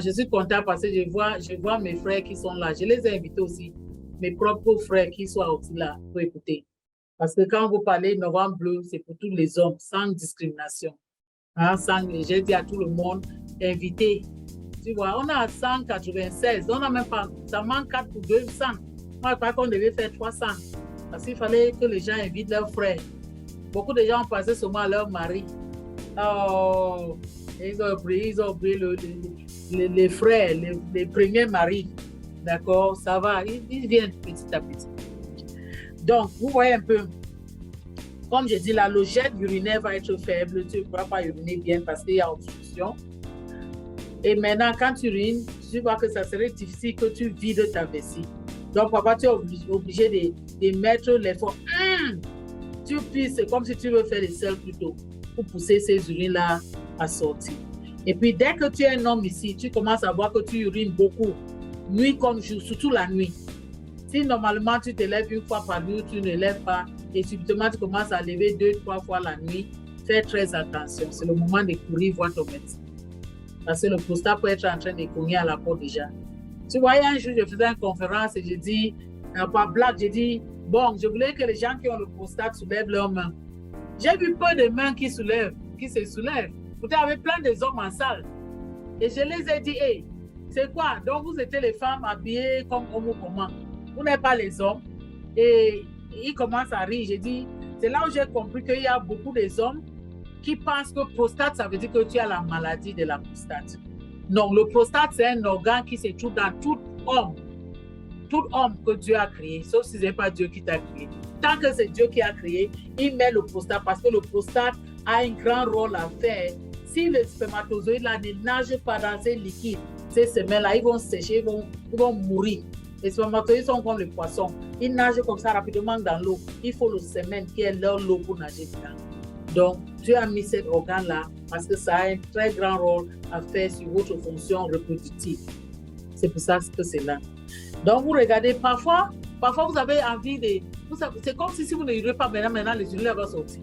A: Je suis contente parce que je vois mes frères qui sont là. Je les ai invités aussi, mes propres frères qui sont aussi là pour écouter. Parce que quand vous parlez Novembre Bleu, c'est pour tous les hommes, sans discrimination. J'ai dit à tout le monde, invité. Tu vois, on a 196, on n'a même pas, ça manque 4 pour 200. Moi, je crois qu'on devait faire 300. Parce qu'il fallait que les gens invitent leurs frères. Beaucoup de gens ont passé seulement à leur mari. Oh, ils ont oublié les frères, les premiers maris. D'accord, ça va, ils viennent petit à petit. Donc, vous voyez un peu, comme je dis là, le jet urinaire va être faible. Tu ne pourras pas uriner bien parce qu'il y a obstruction. Et maintenant, quand tu urines, tu vois que ça serait difficile que tu vides ta vessie. Donc, papa, tu es obligé de mettre l'effort. Tu pisses, c'est comme si tu veux faire des selles plutôt pour pousser ces urines-là à sortir. Et puis, dès que tu es un homme ici, tu commences à voir que tu urines beaucoup, nuit comme jour, surtout la nuit. Si normalement tu te lèves une fois par nuit, tu ne lèves pas et subitement tu commences à lever 2-3 fois la nuit, fais très attention. C'est le moment de courir voir ton médecin. Parce que le prostate peut être en train de cogner à la porte déjà. Tu vois, un jour, je faisais une conférence et j'ai dit, par blague, j'ai dit, bon, je voulais que les gens qui ont le prostate soulèvent leurs mains. J'ai vu peu de mains qui se soulèvent. Pourtant, il y avait plein de hommes en salle. Et je les ai dit, hey, c'est quoi? Donc, vous étiez les femmes habillées comme homme ou comment? Vous n'êtes pas les hommes. Et ils commencent à rire. J'ai dit, c'est là où j'ai compris qu'il y a beaucoup d'hommes qui pensent que prostate, ça veut dire que tu as la maladie de la prostate. Non, le prostate, c'est un organe qui se trouve dans tout homme que Dieu a créé, sauf si ce n'est pas Dieu qui t'a créé. Tant que c'est Dieu qui a créé, il met le prostate parce que le prostate a un grand rôle à faire. Si les spermatozoïdes là ne nagent pas dans ces liquides, ces semelles-là, ils vont sécher, ils vont mourir. Les spermatozoïdes sont comme les poissons. Ils nagent comme ça rapidement dans l'eau. Il faut le semen qui est leur l'eau pour nager dedans. Donc, Dieu a mis cet organe-là parce que ça a un très grand rôle à faire sur votre fonction reproductive. C'est pour ça que c'est là. Donc, vous regardez, parfois vous avez envie de... C'est comme si vous ne urinez pas maintenant les urines vont sortir.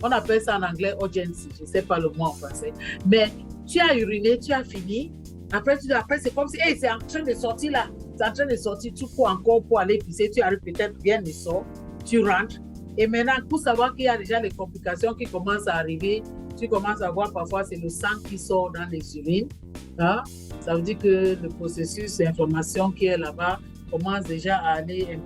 A: On appelle ça en anglais urgency, je ne sais pas le mot en français. Mais tu as uriné, tu as fini. Après c'est comme si, hey, c'est en train de sortir là. C'est en train de sortir, tu cours encore pour aller pisser, tu arrives peut-être, rien ne sort, tu rentres. Et maintenant, pour savoir qu'il y a déjà les complications qui commencent à arriver, tu commences à voir parfois c'est le sang qui sort dans les urines. Hein? Ça veut dire que le processus d'inflammation qui est là-bas commence déjà à aller un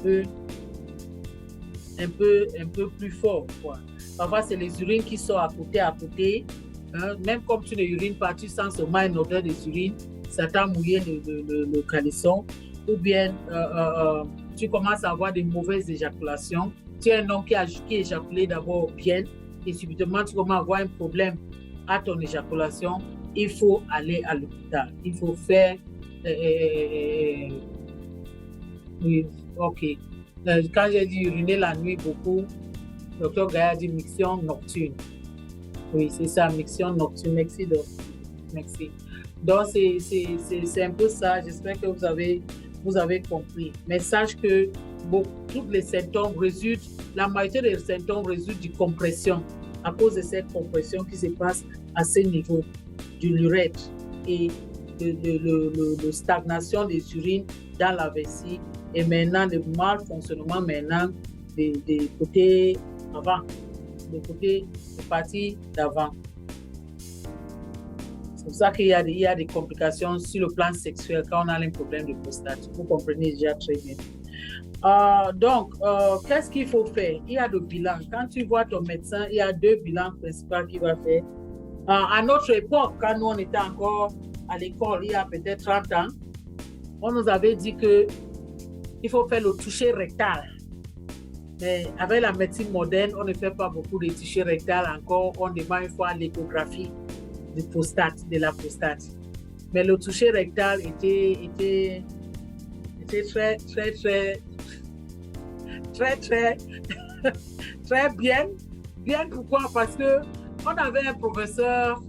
A: peu plus fort, quoi. Parfois, c'est les urines qui sont à côté. Hein? Même comme tu ne urines pas, tu sens seulement une odeur des urines, ça t'a mouillé le caleçon. Ou bien, tu commences à avoir des mauvaises éjaculations. Tu es un homme qui éjaculé d'abord bien, et subitement, tu commences à avoir un problème à ton éjaculation. Il faut aller à l'hôpital. Il faut faire... oui, ok. Quand j'ai dit uriner la nuit beaucoup, le docteur Gaïa a dit miction nocturne. Oui, c'est ça, miction nocturne. Merci, docteur. Merci. Donc, c'est un peu ça. J'espère que vous avez compris. Mais sache que tous les symptômes résultent, la majorité des symptômes résultent d'une compression, à cause de cette compression qui se passe à ce niveau de l'urètre et de stagnation des urines dans la vessie et maintenant le malfonctionnement maintenant des côtés avant, des parties d'avant. C'est pour ça qu'il y a des complications sur le plan sexuel quand on a un problème de prostate. Vous comprenez déjà très bien. Donc, qu'est-ce qu'il faut faire? Il y a le bilan. Quand tu vois ton médecin, il y a 2 bilans principaux qu'il va faire. À notre époque, quand nous on était encore à l'école, il y a peut-être 30 ans, on nous avait dit qu'il faut faire le toucher rectal. Mais avec la médecine moderne, on ne fait pas beaucoup de toucher rectal encore. On demande une fois l'échographie de la prostate. Mais le toucher rectal était très bien. Bien pourquoi? Parce que on avait un professeur,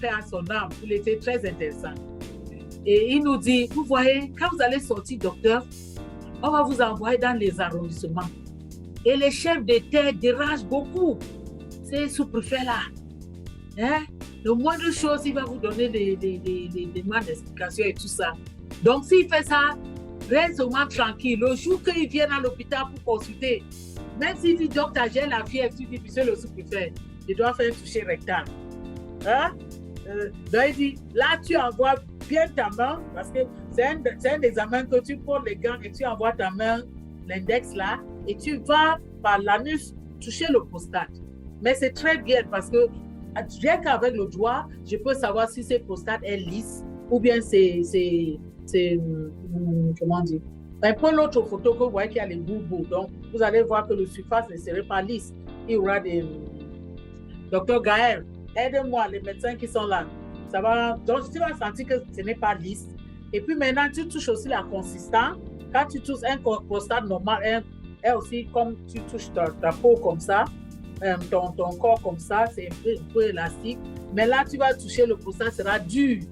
A: paix à son âme, il était très intéressant. Et il nous dit, vous voyez, quand vous allez sortir, docteur, on va vous envoyer dans les arrondissements. Et les chefs d'État dérangent beaucoup. Ces sous-préfets-là. Hein? Le moindre chose, il va vous donner des demandes d'explication et tout ça. Donc, s'il fait ça, reste seulement tranquille. Le jour qu'il vient à l'hôpital pour consulter, même s'il dit, docteur, j'ai la fièvre, tu dis, monsieur le sous-préfet, je dois faire un toucher rectal. Hein? Donc, il dit, là, tu envoies bien ta main, parce que c'est un examen que tu portes les gants et tu envoies ta main, l'index là, et tu vas par l'anus toucher le prostate. Mais c'est très bien parce que rien qu'avec le doigt, je peux savoir si cette prostate est lisse ou bien c'est comment dire. Un peu l'autre photo que vous voyez qu'il y a les boubous. Donc, vous allez voir que le surface ne serait pas lisse. Il y aura des... Docteur Gaël, aide-moi, les médecins qui sont là. Ça va... Donc, tu vas sentir que ce n'est pas lisse. Et puis maintenant, tu touches aussi la consistance. Quand tu touches un prostate normal, est aussi comme tu touches ta peau comme ça, ton corps comme ça, c'est un peu élastique. Mais là, tu vas toucher le prostate, ça sera dur.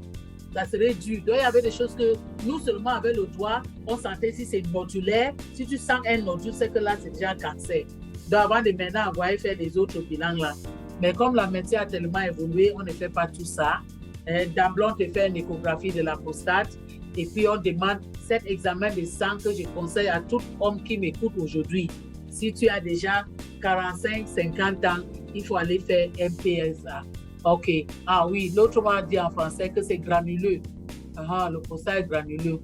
A: Ça serait dur. Donc, il y avait des choses que nous, seulement avec le doigt, on sentait si c'est nodulaire. Si tu sens un nodule, c'est que là, c'est déjà un cancer. Donc, avant de maintenant avoir faire les autres bilans là. Mais comme la médecine a tellement évolué, on ne fait pas tout ça. D'emblée, on te fait une échographie de la prostate et puis on demande cet examen de sang que je conseille à tout homme qui m'écoute aujourd'hui. Si tu as déjà 45, 50 ans, il faut aller faire un PSA. OK. Ah oui, l'autre m'a dit en français que c'est granuleux. Le prostate est granuleux.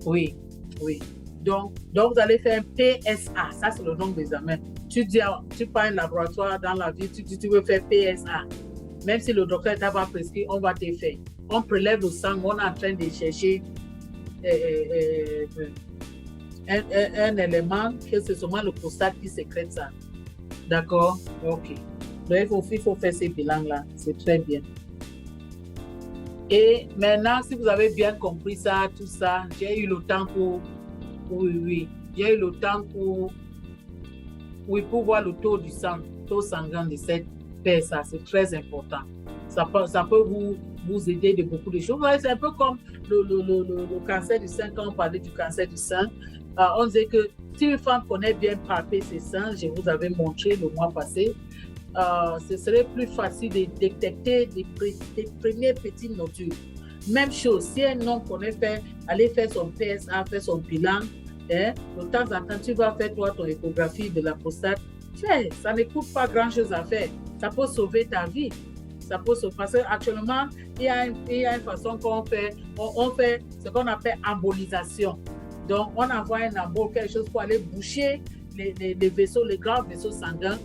A: Oui, oui. Donc, vous allez faire un PSA. Ça, c'est le nom de l'examen. Tu pars un laboratoire dans la ville, tu dis tu veux faire PSA. Même si le docteur t'a pas prescrit, on va te faire. On prélève le sang, on est en train de chercher un élément que c'est seulement le prostate qui sécrète ça. D'accord? OK. Donc, il faut faire ces bilans-là. C'est très bien. Et maintenant, si vous avez bien compris ça, tout ça, j'ai eu le temps pour... Oui. J'ai eu le temps pour voir le taux du sang, taux sanguin de cette PSA. C'est très important. Ça peut vous aider de beaucoup de choses. C'est un peu comme le cancer du sein. Quand on parlait du cancer du sein, on disait que si une femme connaît bien palper ses seins, je vous avais montré le mois passé, ce serait plus facile de détecter des premiers petits nodules. Même chose, si un homme connaît aller faire son PSA, faire son bilan, de temps en temps, tu vas faire ton échographie de la prostate. Ça ne coûte pas grand-chose à faire. Ça peut sauver ta vie. Ça peut sauver. Parce qu'actuellement, il y a une façon qu'on fait, on fait ce qu'on appelle embolisation. Donc, on envoie un embole, quelque chose pour aller boucher les vaisseaux, les grands vaisseaux sanguins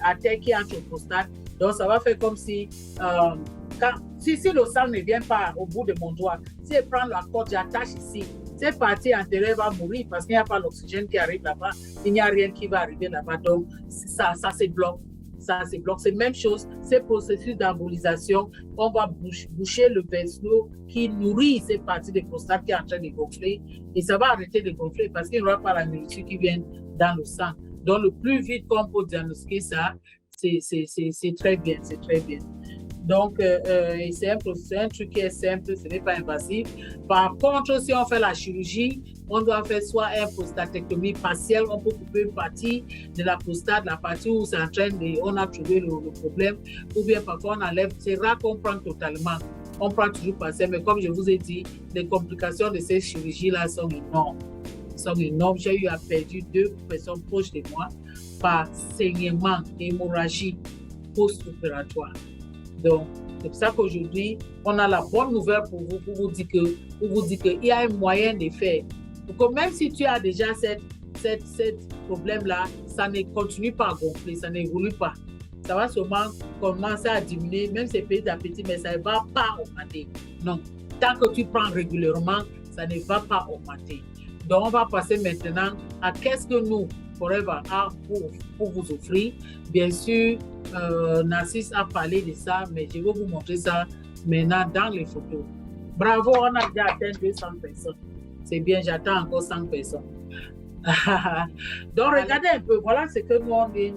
A: à terre qui entrent au prostate. Donc, ça va faire comme si, si le sang ne vient pas au bout de mon doigt, si je prends la corde, j'attache ici, cette partie antérieure va mourir parce qu'il n'y a pas l'oxygène qui arrive là-bas, il n'y a rien qui va arriver là-bas. Donc, ça se bloque. Ça se bloque. C'est la même chose, ces processus d'embolisation, on va boucher le vaisseau qui nourrit cette partie de prostate qui est en train de gonfler et ça va arrêter de gonfler parce qu'il n'y aura pas la nourriture qui vient dans le sang. Donc, le plus vite qu'on peut diagnostiquer ça, c'est très bien, c'est très bien. Donc, c'est un truc qui est simple, ce n'est pas invasif. Par contre, si on fait la chirurgie, on doit faire soit une prostatectomie partielle, on peut couper une partie de la prostate, la partie où c'est en train on a trouvé le problème, ou bien parfois on enlève, c'est rare qu'on prend totalement. On prend toujours partiel, mais comme je vous ai dit, les complications de ces chirurgies-là sont énormes. J'ai eu à perdre 2 personnes proches de moi par saignement et hémorragie post-opératoire. Donc, c'est pour ça qu'aujourd'hui, on a la bonne nouvelle pour vous dire qu'il y a un moyen de faire. Donc, même si tu as déjà cette problème-là, ça ne continue pas à gonfler, ça n'évolue pas. Ça va seulement commencer à diminuer, même si c'est petit à petit, mais ça ne va pas augmenter. Non, tant que tu prends régulièrement, ça ne va pas augmenter. Donc, on va passer maintenant à qu'est-ce que nous, Forever, a pour vous offrir. Bien sûr, Narcisse a parlé de ça, mais je vais vous montrer ça maintenant dans les photos. Bravo, on a déjà atteint 200 personnes. C'est bien, j'attends encore 100 personnes. Donc, regardez un peu, voilà ce que nous on est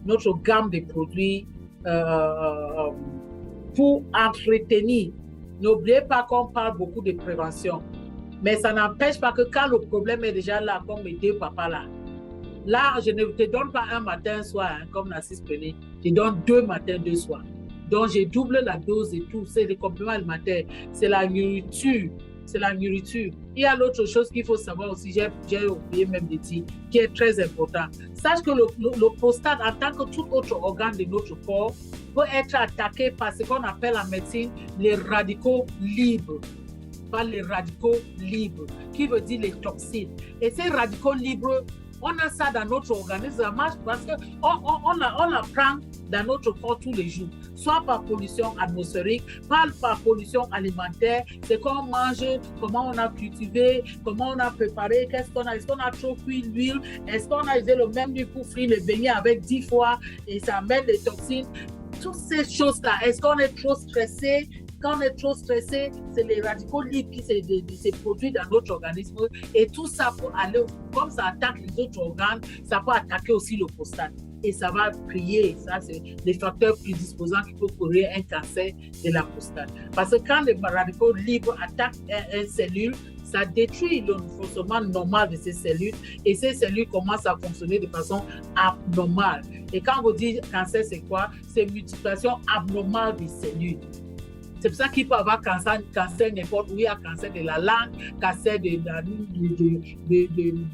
A: notre gamme de produits pour entretenir. N'oubliez pas qu'on parle beaucoup de prévention. Mais ça n'empêche pas que quand le problème est déjà là, comme mes 2 papas là, je ne te donne pas un matin, un soir, hein, comme Narcisse prenait. Je donne 2 matins, 2 soirs. Donc, j'ai doublé la dose et tout. C'est les compléments alimentaires. C'est la nourriture. Il y a l'autre chose qu'il faut savoir aussi, j'ai oublié même de dire, qui est très important. Sache que le prostate, en tant que tout autre organe de notre corps, peut être attaqué par ce qu'on appelle en médecine les radicaux libres. Par les radicaux libres, qui veut dire les toxines. Et ces radicaux libres, on a ça dans notre organisme, ça marche parce qu'on la prend dans notre corps tous les jours, soit par pollution atmosphérique, par pollution alimentaire, c'est qu'on mange, comment on a cultivé, comment on a préparé, est-ce qu'on a trop cuit l'huile, est-ce qu'on a usé le même huile pour frire le beignet avec 10 fois et ça amène les toxines. Toutes ces choses-là, est-ce qu'on est trop stressé? Quand on est trop stressé, c'est les radicaux libres qui se produisent dans notre organisme et tout ça peut aller, comme ça attaque les autres organes, ça peut attaquer aussi le prostate. et ça va créer, ça c'est les facteurs prédisposants qui peuvent créer un cancer de la prostate. Parce que quand les radicaux libres attaquent une cellule, ça détruit le fonctionnement normal de ces cellules et ces cellules commencent à fonctionner de façon abnormale. Et quand vous dites cancer, c'est quoi? C'est multiplication abnormale des cellules. C'est pour ça qu'il peut y avoir cancer n'importe où. Il y a cancer de la langue, cancer de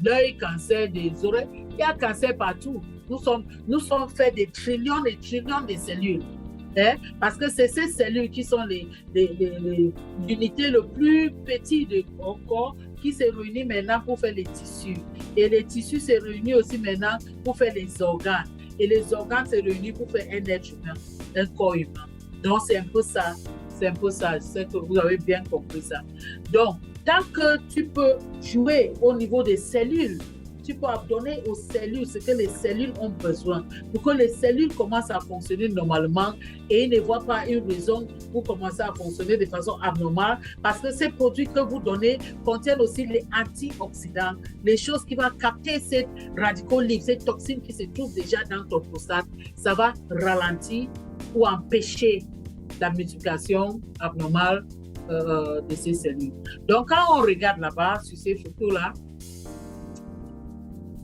A: l'œil, cancer des oreilles. Il y a cancer partout. Nous sommes faits de trillions et trillions de cellules. Parce que c'est ces cellules qui sont l'unité le plus petite du corps qui se réunit maintenant pour faire les tissus. Et les tissus se réunissent aussi maintenant pour faire les organes. Et les organes se réunissent pour faire un être humain, un corps humain. Donc c'est un peu ça. C'est un peu ça. Je sais que vous avez bien compris ça. Donc, tant que tu peux jouer au niveau des cellules, tu peux donner aux cellules ce que les cellules ont besoin pour que les cellules commencent à fonctionner normalement et ils ne voient pas une raison pour commencer à fonctionner de façon abnormale parce que ces produits que vous donnez contiennent aussi les antioxydants, les choses qui vont capter ces radicaux libres, ces toxines qui se trouvent déjà dans ton prostate. Ça va ralentir ou empêcher la multiplication abnormale de ces cellules. Donc, quand on regarde là-bas, sur ces photos-là,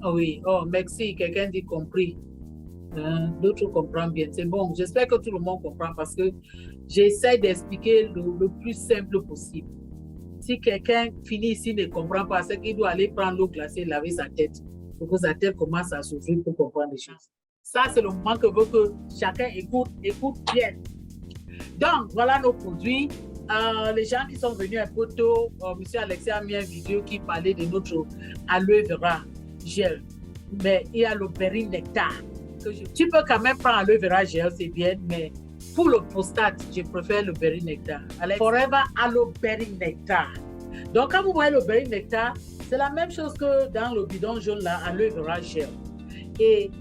A: oh oui, oh merci, quelqu'un dit compris. D'autres comprennent bien. C'est bon, j'espère que tout le monde comprend parce que j'essaie d'expliquer le plus simple possible. Si quelqu'un finit ici ne comprend pas, c'est qu'il doit aller prendre l'eau glacée et laver sa tête pour que sa tête commence à s'ouvrir pour comprendre les choses. Ça, c'est le moment que veut que chacun écoute bien. Donc, voilà nos produits. Les gens qui sont venus un peu tôt, M. Alexis a mis une vidéo qui parlait de notre aloe vera gel. Mais il y a le berry nectar. Tu peux quand même prendre aloe vera gel, c'est bien, mais pour le prostate, je préfère le berry nectar. Forever aloe berry nectar. Donc, quand vous voyez le berry nectar, c'est la même chose que dans le bidon jaune là, aloe vera gel. Et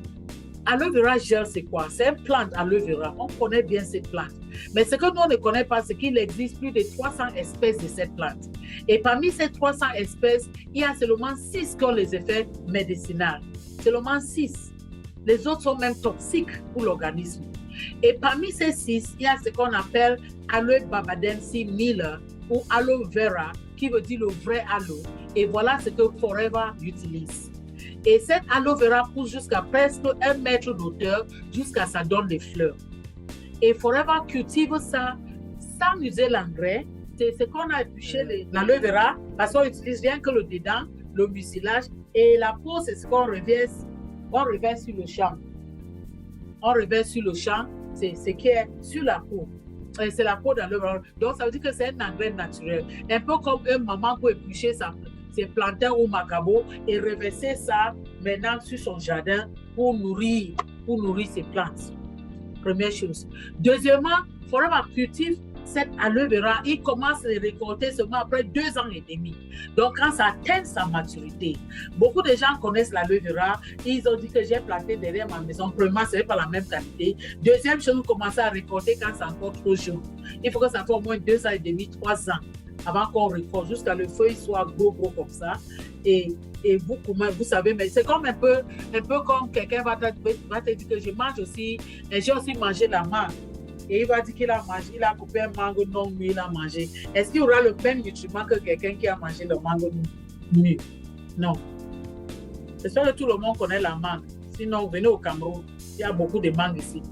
A: aloe vera gel, c'est quoi? C'est une plante aloe vera. On connaît bien cette plante. Mais ce que nous, on ne connaît pas, c'est qu'il existe plus de 300 espèces de cette plante. Et parmi ces 300 espèces, il y a seulement 6 qui ont les effets médicinaux. Seulement 6. Les autres sont même toxiques pour l'organisme. Et parmi ces 6, il y a ce qu'on appelle Aloe barbadensis Miller ou aloe vera, qui veut dire le vrai aloe. Et voilà ce que Forever utilise. Et cette aloe vera pousse jusqu'à presque 1 mètre d'auteur, jusqu'à ça donne des fleurs. Et Forever cultive ça sans user l'engrais. C'est ce qu'on a épluché l'aloe vera, parce qu'on utilise rien que le dedans, le mucilage, et la peau, c'est ce qu'on reverse sur le champ. On reverse sur le champ, c'est ce qui est sur la peau. C'est la peau d'aloe vera. Donc, ça veut dire que c'est un engrais naturel. Un peu comme une maman peut éplucher ses plantains ou macabo et reverser ça maintenant sur son jardin pour nourrir ses plantes. Première chose. Deuxièmement, Forever cultive cette aloe vera, il commence à les récolter seulement après 2 ans et demi. Donc, quand ça atteint sa maturité, beaucoup de gens connaissent l'aloe vera. Ils ont dit que j'ai planté derrière ma maison. Premièrement, ce n'est pas la même qualité. Deuxième chose, vous commencez à récolter quand c'est encore trop jeune. Il faut que ça fait au moins 2 ans et demi, 3 ans avant qu'on récolte, jusqu'à le feuille soit gros comme ça. Et vous savez, mais c'est comme un peu comme quelqu'un va te dire que je mange aussi, et j'ai aussi mangé la mangue. Et il va dire qu'il a mangé, il a coupé un mangue non mûr, il a mangé. Est-ce qu'il y aura le même nutriment que quelqu'un qui a mangé le mangue mûr? Non. C'est sûr que tout le monde connaît la mangue. Sinon, venez au Cameroun, il y a beaucoup de mangues ici.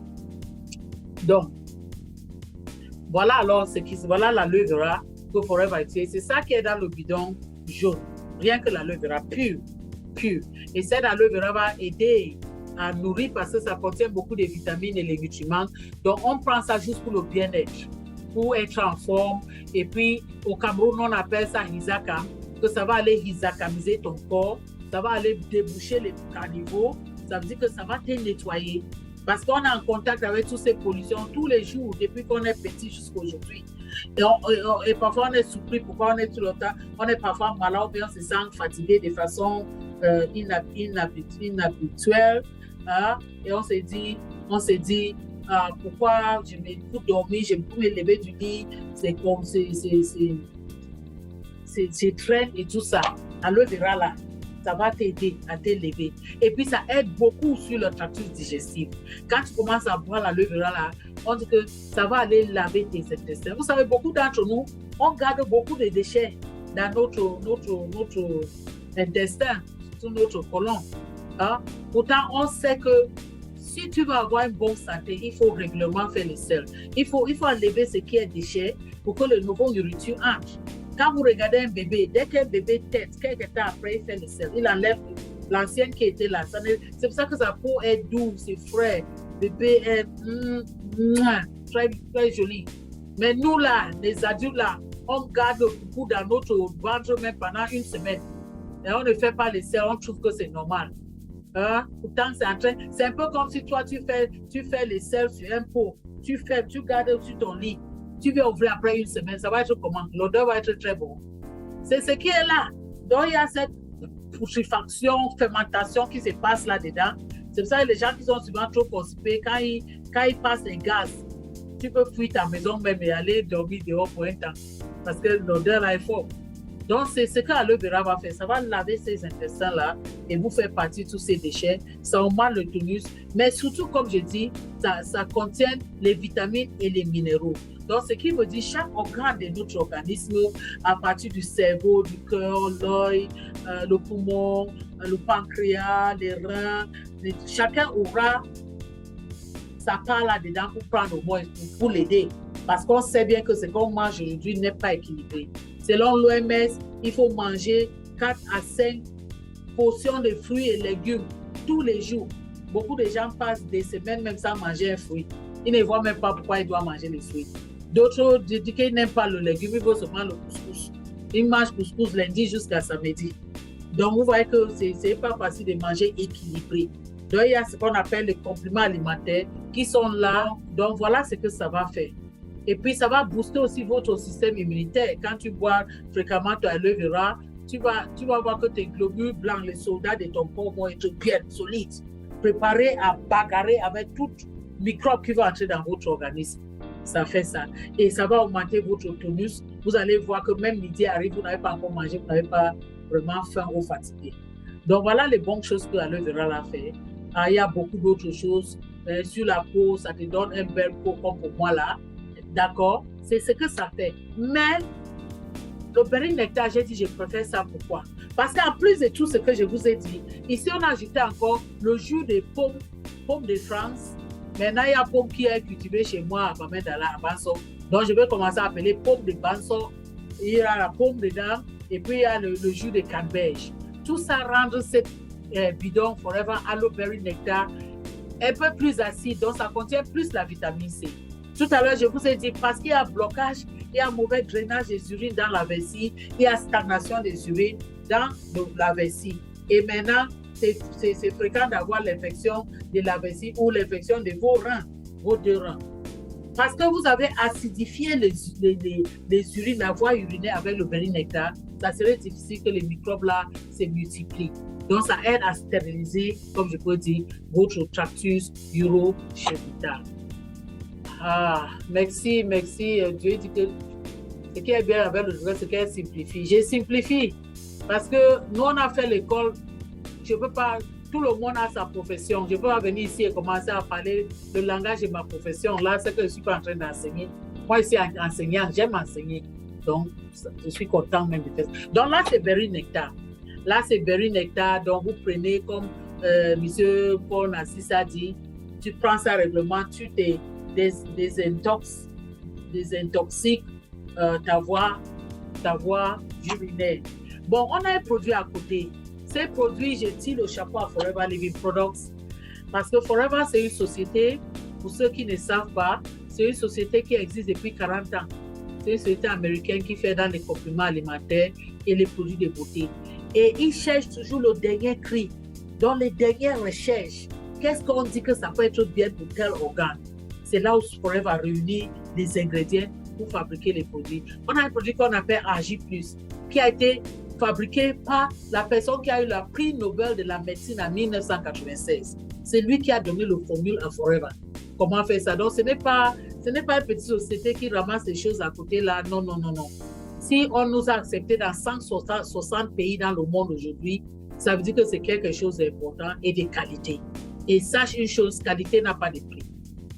A: Donc, voilà alors voilà l'aloe vera que Forever utilise. C'est ça qui est dans le bidon jaune. Rien que l'aloe vera pur. Et cette aloe vera va aider à nourrir parce que ça contient beaucoup de vitamines et les nutriments. Donc, on prend ça juste pour le bien-être, pour être en forme. Et puis, au Cameroun, on appelle ça Hisakam, que ça va aller hisakamiser ton corps, ça va aller déboucher les caniveaux, ça veut dire que ça va te nettoyer. Parce qu'on est en contact avec toutes ces pollutions tous les jours, depuis qu'on est petit jusqu'à aujourd'hui. Et parfois, on est surpris pourquoi on est tout le temps, on est parfois malade ou bien on se sent fatigué de façon inhabituelle. Hein? Et on se dit pourquoi je me peux dormir, je peux me lever du lit, c'est traîne et tout ça. Aloe vera là, ça va t'aider à t'élever. Et puis, ça aide beaucoup sur le tractus digestif. Quand tu commences à boire l'aloe vera, là, on dit que ça va aller laver tes intestins. Vous savez, beaucoup d'entre nous, on garde beaucoup de déchets dans notre intestin, sur notre côlon. Hein? Pourtant, on sait que si tu veux avoir une bonne santé, il faut régulièrement faire le sel. Il faut enlever ce qui est déchet pour que le nouveau nourriture entre. Quand vous regardez un bébé, dès qu'un bébé tête, quelques temps après, il fait le sel. Il enlève l'ancienne qui était là. C'est pour ça que sa peau est douce, c'est frais. Le bébé est très, très joli. Mais nous là, les adultes là, on garde beaucoup dans notre ventre même pendant une semaine. Et on ne fait pas le sel, on trouve que c'est normal. Hein? Pourtant, c'est un peu comme si toi, tu fais le sel sur un pot. Tu gardes sur ton lit. Tu veux ouvrir après une semaine, ça va être comment? L'odeur va être très bon. C'est ce qui est là. Donc, il y a cette putréfaction, fermentation qui se passe là-dedans. C'est pour ça que les gens qui sont souvent trop constipés, quand ils passent un gaz, tu peux fuir ta maison même et aller dormir dehors pour un temps. Parce que l'odeur là est forte. Donc, c'est ce que l'aloe vera va faire. Ça va laver ces intestins-là et vous faire partir tous ces déchets. Ça augmente le tonus. Mais surtout, comme je dis, ça contient les vitamines et les minéraux. Donc, ce qui veut dire chaque organe de notre organisme, à partir du cerveau, du cœur, l'œil, le poumon, le pancréas, les reins, chacun aura sa part là-dedans pour prendre au moins, pour l'aider. Parce qu'on sait bien que ce qu'on mange aujourd'hui n'est pas équilibré. Selon l'OMS, il faut manger 4 à 5 portions de fruits et légumes tous les jours. Beaucoup de gens passent des semaines même sans manger un fruit. Ils ne voient même pas pourquoi ils doivent manger les fruits. D'autres disent qu'ils n'aiment pas le légume, ils veulent seulement le couscous. Ils mangent couscous lundi jusqu'à samedi. Donc, vous voyez que ce n'est pas facile de manger équilibré. Donc, il y a ce qu'on appelle les compléments alimentaires qui sont là. Donc, voilà ce que ça va faire. Et puis, ça va booster aussi votre système immunitaire. Quand tu bois fréquemment ton aloe vera, tu vas voir que tes globules blancs, les soldats de ton corps vont être bien solides, préparés à bagarrer avec tout microbe qui va entrer dans votre organisme. Ça fait ça. Et ça va augmenter votre tonus. Vous allez voir que même midi arrive, vous n'avez pas encore mangé, vous n'avez pas vraiment faim ou fatigué. Donc, voilà les bonnes choses que l'aloe vera a fait. Il y a beaucoup d'autres choses. Sur la peau, ça te donne un bel peau comme pour moi là. D'accord? C'est ce que ça fait. Mais le berry nectar, j'ai dit je préfère ça. Pourquoi? Parce qu'en plus de tout ce que je vous ai dit, ici on a ajouté encore le jus de pomme de France. Maintenant, il y a pomme qui est cultivée chez moi à Bamendala, à Banso. Donc, je vais commencer à appeler pomme de Banso. Il y a la pomme dedans et puis il y a le jus de canneberge. Tout ça rend cette bidon Forever Aloe Berry Nectar un peu plus acide. Donc, ça contient plus la vitamine C. Tout à l'heure, je vous ai dit, parce qu'il y a blocage, il y a mauvais drainage des urines dans la vessie, il y a stagnation des urines dans la vessie. Et maintenant, c'est fréquent d'avoir l'infection de la vessie ou l'infection de vos reins, vos 2 reins. Parce que vous avez acidifié les urines, la voie urinaire avec le berry nectar, ça serait difficile que les microbes là se multiplient. Donc, ça aide à stériliser, comme je peux dire, votre tractus urogenital. Ah, merci. Dieu dit que ce qui est bien avec le journal, c'est qu'elle simplifie. Je simplifie parce que nous, on a fait l'école. Je ne peux pas, tout le monde a sa profession. Je ne peux pas venir ici et commencer à parler le langage de ma profession. Là, c'est que je ne suis pas en train d'enseigner. Moi, ici, enseignant, j'aime enseigner. Donc, je suis content même de faire ça. Donc là, c'est berry nectar. Là, c'est berry nectar. Donc, vous prenez, comme M. Paul Nassis a dit, tu prends ça règlement, tu te désintoxique ta voie urinaire. Bon, on a un produit à côté. Ces produits, je tire le chapeau à Forever Living Products parce que Forever, c'est une société, pour ceux qui ne savent pas, c'est une société qui existe depuis 40 ans. C'est une société américaine qui fait dans les compléments alimentaires et les produits de beauté. Et ils cherchent toujours le dernier cri, dans les dernières recherches. Qu'est-ce qu'on dit que ça peut être bien pour tel organe? C'est là où Forever réunit les ingrédients pour fabriquer les produits. On a un produit qu'on appelle AG+, qui a été fabriqué par la personne qui a eu le prix Nobel de la médecine en 1996. C'est lui qui a donné le formule à Forever. Comment faire ça? Donc, ce n'est pas une petite société qui ramasse les choses à côté là. Non. Si on nous a acceptés dans 160 pays dans le monde aujourd'hui, ça veut dire que c'est quelque chose d'important et de qualité. Et sache une chose, qualité n'a pas de prix.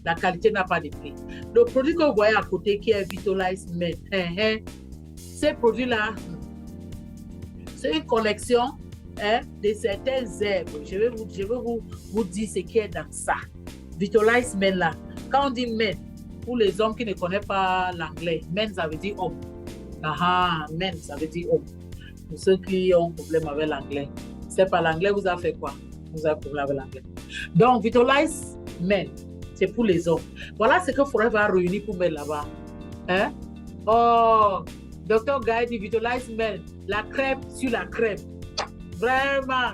A: La qualité n'a pas de prix. Le produit que vous voyez à côté qui est Vitalize Men, ces produits-là, c'est une collection de certaines herbes. Je vais vous dire ce qui est dans ça. Vitalize Men là. Quand on dit men, pour les hommes qui ne connaissent pas l'anglais, men ça veut dire homme. Men ça veut dire homme. Pour ceux qui ont un problème avec l'anglais. C'est pas l'anglais, vous avez fait quoi? Vous avez un problème avec l'anglais. Donc, Vitalize Men, c'est pour les hommes. Voilà ce que Forever a réuni pour mettre là-bas. Hein? Oh, Dr. Guy dit Vitalize Men, la crème sur la crème. Vraiment.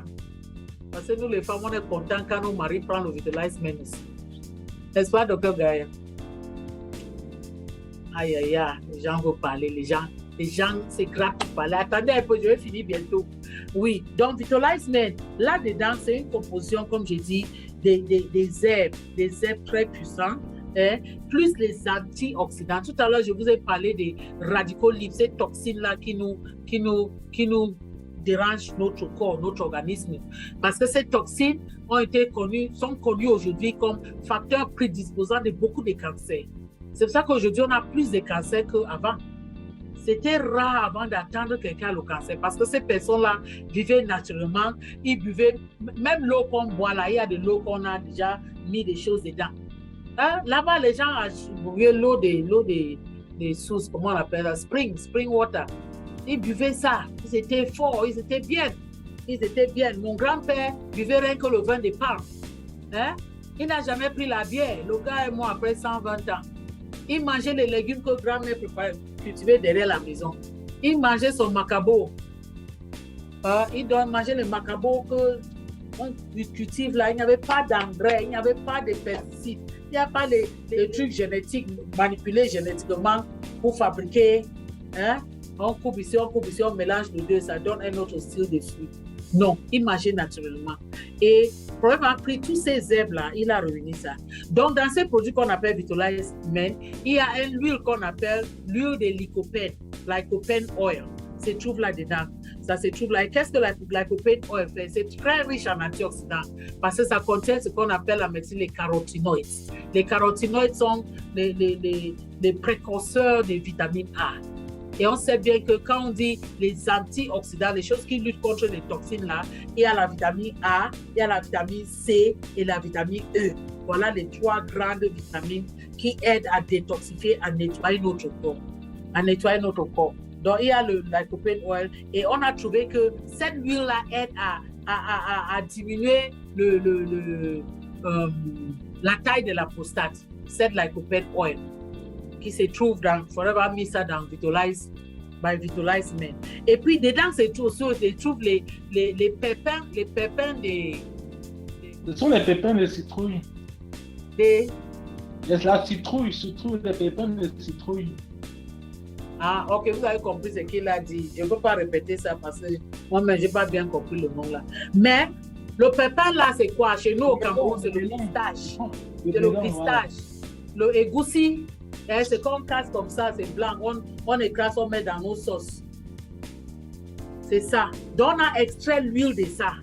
A: Parce que nous, les femmes, on est contents quand nos maris prennent le Vitalize Men aussi. N'est-ce pas, Dr. Guy? Aïe, aïe, aïe, les gens veulent parler, les gens, c'est grave pour parler. Attendez un peu, je vais finir bientôt. Oui, donc Vitalize Men, là-dedans, c'est une composition, comme j'ai dit, des herbes très puissantes, plus les antioxydants. Tout à l'heure, je vous ai parlé des radicaux libres, ces toxines-là qui nous dérangent notre corps, notre organisme. Parce que ces toxines sont connues aujourd'hui comme facteurs prédisposants de beaucoup de cancers. C'est pour ça qu'aujourd'hui, on a plus de cancers qu'avant. C'était rare avant d'attendre quelqu'un le cancer parce que ces personnes-là vivaient naturellement, ils buvaient, même l'eau qu'on boit là, il y a de l'eau qu'on a déjà mis des choses dedans. Hein? Là-bas, les gens buvaient l'eau des sources, comment on appelle ça, spring water. Ils buvaient ça, ils étaient forts, ils étaient bien. Mon grand-père buvait rien que le vin de Parme. Hein? Il n'a jamais pris la bière. Le gars est mort après 120 ans. Il mangeait les légumes que grand-mère cultivait derrière la maison. Il mangeait son macabo. Il doit manger les macabos qu'on cultive là. Il n'y avait pas d'engrais, il n'y avait pas de pesticides. Il n'y a pas les trucs génétiques manipulés génétiquement pour fabriquer. Hein? On coupe ici, on mélange les deux, ça donne un autre style de fruits. Non, il mangeait naturellement. Et pour avoir pris tous ces herbes-là, il a réuni ça. Donc, dans ces produits qu'on appelle Vitalize Men, il y a une huile qu'on appelle l'huile de lycopène oil. Se trouve là-dedans. Ça se trouve là. Et qu'est-ce que la lycopène oil fait? C'est très riche en antioxydants parce que ça contient ce qu'on appelle en médecine les caroténoïdes. Les caroténoïdes sont les précurseurs des vitamines A. Et on sait bien que quand on dit les antioxydants, les choses qui luttent contre les toxines là, il y a la vitamine A, il y a la vitamine C et la vitamine E. Voilà les trois grandes vitamines qui aident à détoxifier, à nettoyer notre corps. Donc il y a le lycopène oil et on a trouvé que cette huile là aide à diminuer la taille de la prostate. Cette lycopène oil qui se trouve dans, Forever a mis ça dans Vitalize Men. Et puis dedans, se trouve les pépins des...
C: Ce sont les pépins de citrouille. La citrouille, se trouve les pépins de citrouille.
A: Ah, ok, vous avez compris ce qu'il a dit. Je ne peux pas répéter ça parce que moi-même, je n'ai pas bien compris le nom là. Mais le pépin là, c'est quoi? Chez nous au Cameroun, c'est le pistache. C'est le pistache. Le égoussi. C'est qu'on casse comme ça, c'est blanc. On écrase, on met dans nos sauces. C'est ça. Donc, on a extrait l'huile de ça.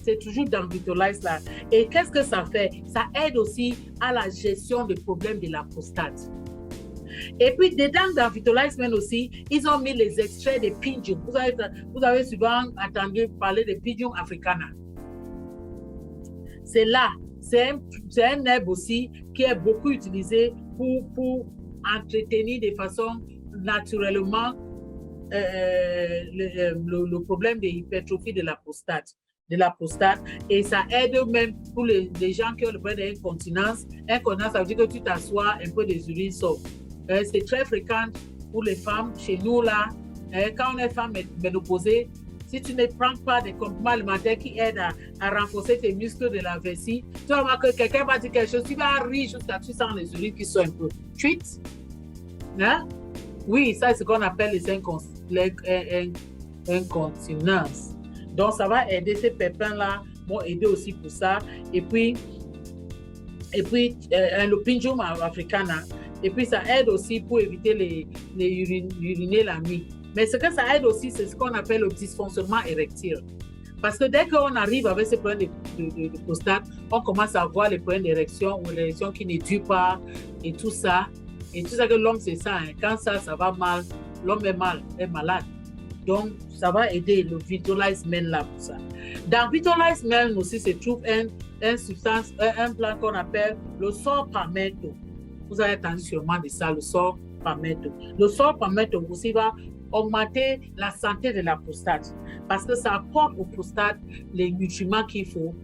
A: C'est toujours dans Vitalize là. Et qu'est-ce que ça fait? Ça aide aussi à la gestion des problèmes de la prostate. Et puis, dedans, dans Vitalize Men aussi, ils ont mis les extraits de Pythium. Vous avez souvent entendu parler de Pythium africana. C'est là. C'est un herbe aussi qui est beaucoup utilisé pour entretenir de façon naturellement le problème de l'hypertrophie de la prostate. Et ça aide même pour les gens qui ont le problème d'incontinence. Incontinence, ça veut dire que tu t'assois, un peu des urines sortent. C'est très fréquent pour les femmes chez nous là. Quand on est femme ménopausée, si tu ne prends pas des compléments alimentaires qui aident à renforcer tes muscles de la vessie, tu vas voir que quelqu'un va dire quelque chose, tu vas rire jusqu'à tu sens les urines qui sont un peu cuites. Hein? Oui, ça c'est ce qu'on appelle les incontinences. Donc ça va aider ces pépins-là, vont aider aussi pour ça. Et puis le Pythium africana. Et puis ça aide aussi pour éviter uriner la nuit. Mais ce que ça aide aussi, c'est ce qu'on appelle le dysfonctionnement érectile. Parce que dès qu'on arrive avec ces problèmes de prostate, on commence à voir les problèmes d'érection ou l'érection qui ne dure pas et tout ça. Et tout ça que l'homme, c'est ça. Hein. Quand ça va mal, l'homme est malade. Donc, ça va aider le Vitalize Men là pour ça. Dans Vitalize Men aussi se trouve un plant qu'on appelle le sorpamento. Vous avez entendu sûrement de ça, le sorpamento. Le sorpamento aussi va augmenter la santé de la prostate parce que ça apporte aux prostates les nutriments qu'il faut.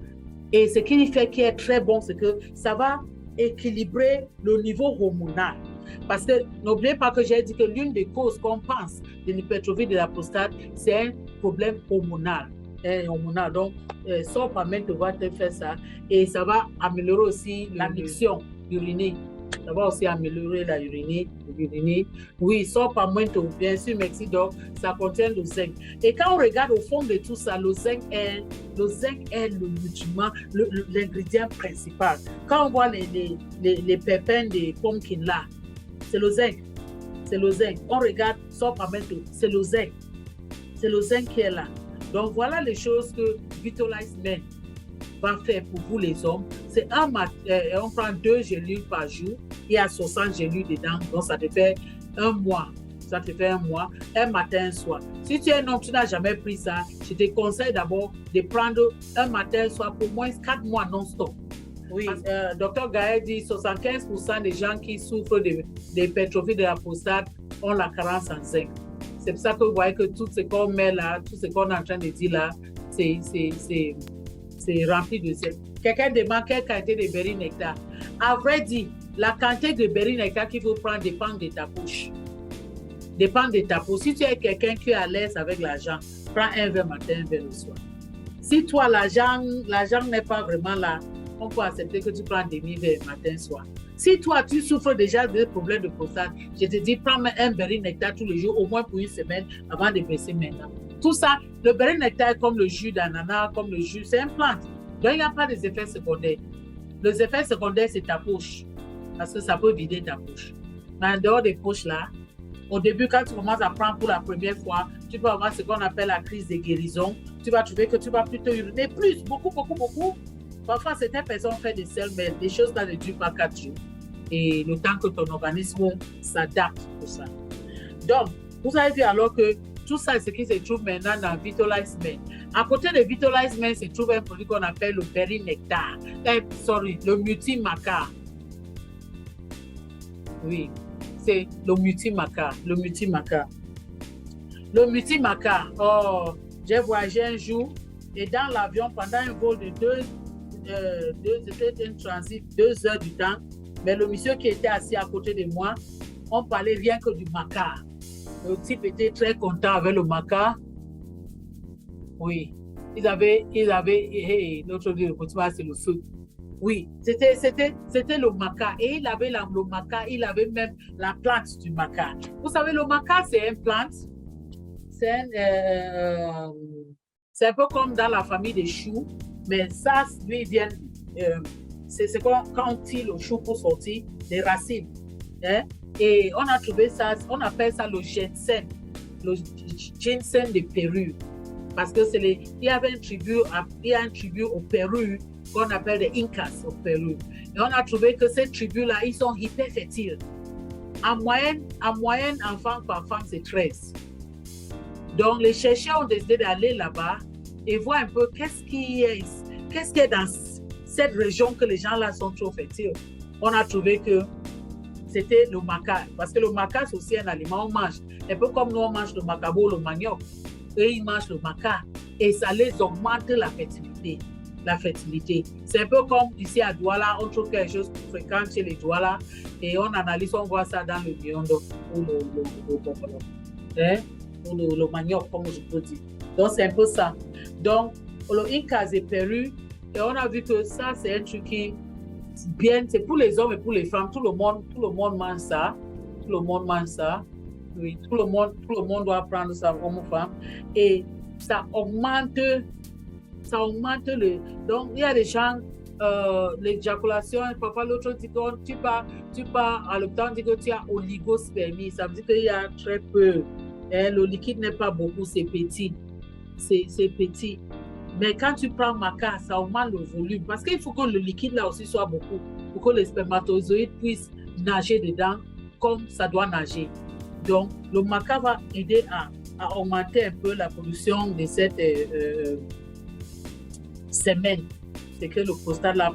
A: Et ce qui fait qu'il est très bon, c'est que ça va équilibrer le niveau hormonal. Parce que n'oubliez pas que j'ai dit que l'une des causes qu'on pense de l'hypertrophie de la prostate, c'est un problème hormonal. Donc, sorpamento va te faire ça et ça va améliorer aussi la miction urinée. Ça va aussi améliorer la urinée. Oui, sorpamento, bien sûr, merci. Donc, ça contient le zinc. Et quand on regarde au fond de tout ça, le zinc est le nutriment, l'ingrédient principal. Quand on voit les pépins de pumpkin là, c'est le zinc. C'est le zinc. On regarde sorpamento, c'est le zinc. C'est le zinc qui est là. Donc, voilà les choses que Vitalize Men va faire pour vous les hommes. C'est on prend 2 gélules par jour. Il y a 60 gélules dedans. Donc, ça te fait un mois. Ça te fait un mois, un matin, un soir. Si tu es un homme, tu n'as jamais pris ça, je te conseille d'abord de prendre un matin, un soir pour au moins 4 mois non-stop. Oui. Dr Gaël dit 75% des gens qui souffrent d'hypertrophie de la prostate ont la carence en zinc. C'est pour ça que vous voyez que tout ce qu'on met là, tout ce qu'on est en train de dire là, c'est rempli de zinc. Quelqu'un demande quelle quantité de berry nectar. À vrai dire, la quantité de berry nectar qu'il faut prendre dépend de ta bouche. Dépend de ta bouche. Si tu es quelqu'un qui est à l'aise avec l'argent, prends un verre matin, un verre le soir. Si toi, l'argent n'est pas vraiment là, on peut accepter que tu prends un demi-verre matin, soir. Si toi, tu souffres déjà de problèmes de prostate, je te dis, prends un berry nectar tous les jours, au moins pour une semaine, avant de baisser maintenant. Tout ça, le berry nectar est comme le jus d'ananas, comme le jus, c'est une plante. Donc, il n'y a pas des effets secondaires. Les effets secondaires, c'est ta poche, parce que ça peut vider ta poche. Mais en dehors des poches là, au début, quand tu commences à prendre pour la première fois, tu peux avoir ce qu'on appelle la crise de guérison. Tu vas trouver que tu vas plutôt uriner plus, beaucoup. Parfois, certaines personnes font des selles, mais les choses là ne durent pas 4 jours. Et le temps que ton organisme s'adapte pour ça. Donc, vous avez vu alors que tout ça, c'est ce qui se trouve maintenant dans Vitalize Men. À côté de Vitalize Men, se trouve un produit qu'on appelle le berry nectar. Le multimaca. Oui, c'est le multimaca. Le multimaca. Oh, j'ai voyagé un jour et dans l'avion, pendant un vol de c'était un transit 2 heures du temps, mais le monsieur qui était assis à côté de moi, on parlait rien que du maca. Le type était très content avec le maca. Oui, ils avaient notre Dieu, c'est le feu. Oui, c'était le maca. Et il avait le maca, il avait même la plante du maca. Vous savez, le maca, c'est une plante. C'est un peu comme dans la famille des choux. Mais ça, lui, vient, c'est quand on tire le chou pour sortir des racines. Hein? Et on a trouvé ça, on appelle ça le ginseng de Pérou. Parce que il y a un tribu au Pérou qu'on appelle les Incas au Pérou. Et on a trouvé que ces tribus-là, ils sont hyper fertiles. En moyenne, enfant par femme, c'est 13. Donc, les chercheurs ont décidé d'aller là-bas et voir un peu qu'est-ce qui est dans cette région que les gens là sont trop fertiles. On a trouvé que c'était le maca, parce que le maca c'est aussi un aliment, on mange, un peu comme nous on mange le macabo, le manioc, eux ils mangent le maca et ça les augmente la fertilité. C'est un peu comme ici à Douala, on trouve quelque chose fréquent chez les Douala et on analyse, on voit ça dans le biondo ou le manioc, comme je peux dire. Donc c'est un peu ça. Donc, le Incas et Pérou, et on a vu que ça, c'est un truc qui bien, c'est pour les hommes et pour les femmes. Tout le monde mange ça. Oui, tout le monde doit prendre ça, homme ou femme. Et ça augmente le. Donc, il y a des gens, l'éjaculation, parfois l'autre dit que tu pars à l'hôpital, dit que tu as oligospermie. Ça veut dire qu'il y a très peu. Le liquide n'est pas beaucoup, c'est petit. C'est petit. Mais quand tu prends maca, ça augmente le volume. Parce qu'il faut que le liquide là aussi soit beaucoup pour que les spermatozoïdes puissent nager dedans comme ça doit nager. Donc, le maca va aider à augmenter un peu la production de cette semaine. C'est que le prostate là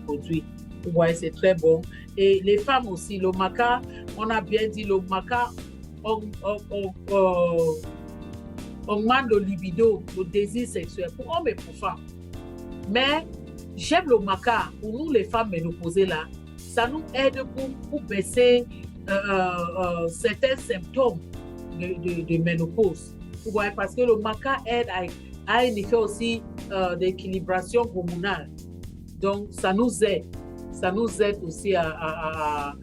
A: produit. Vous voyez, c'est très bon. Et les femmes aussi, le maca, on a bien dit, le maca augmente le libido, le désir sexuel pour hommes et pour femmes. Mais j'aime le maca, pour nous les femmes ménopausées là, ça nous aide pour baisser certains symptômes de ménopause. Vous voyez, parce que le maca aide à un effet aussi d'équilibration hormonale. Donc, ça nous aide. Ça nous aide aussi à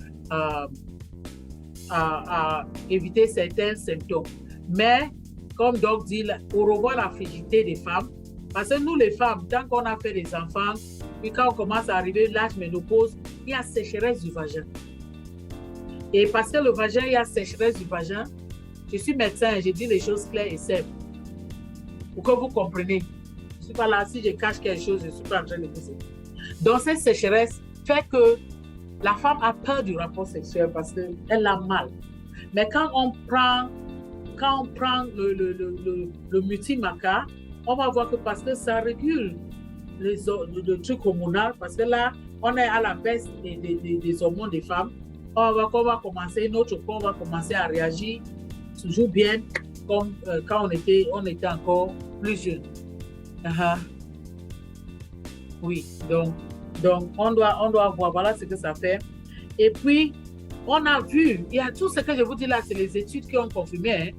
A: éviter certains symptômes. Mais, comme Doc dit, on revoit la fragilité des femmes. Parce que nous, les femmes, tant qu'on a fait des enfants, puis quand on commence à arriver à l'âge ménopause, il y a sécheresse du vagin. Et parce que le vagin, il y a sécheresse du vagin, je suis médecin et je dis les choses claires et simples. Pour que vous compreniez. Je ne suis pas là, si je cache quelque chose, je ne suis pas en train de dire. Donc, cette sécheresse fait que la femme a peur du rapport sexuel parce qu'elle a mal. Mais quand on prend le multimaca, on va voir que parce que ça régule le truc hormonal, parce que là, on est à la baisse des hormones des femmes, on va commencer, notre corps va commencer à réagir toujours bien comme quand on était encore plus jeune. Oui, donc on doit voir, voilà ce que ça fait. Et puis, on a vu, il y a tout ce que je vous dis là, c'est les études qui ont confirmé. Hein.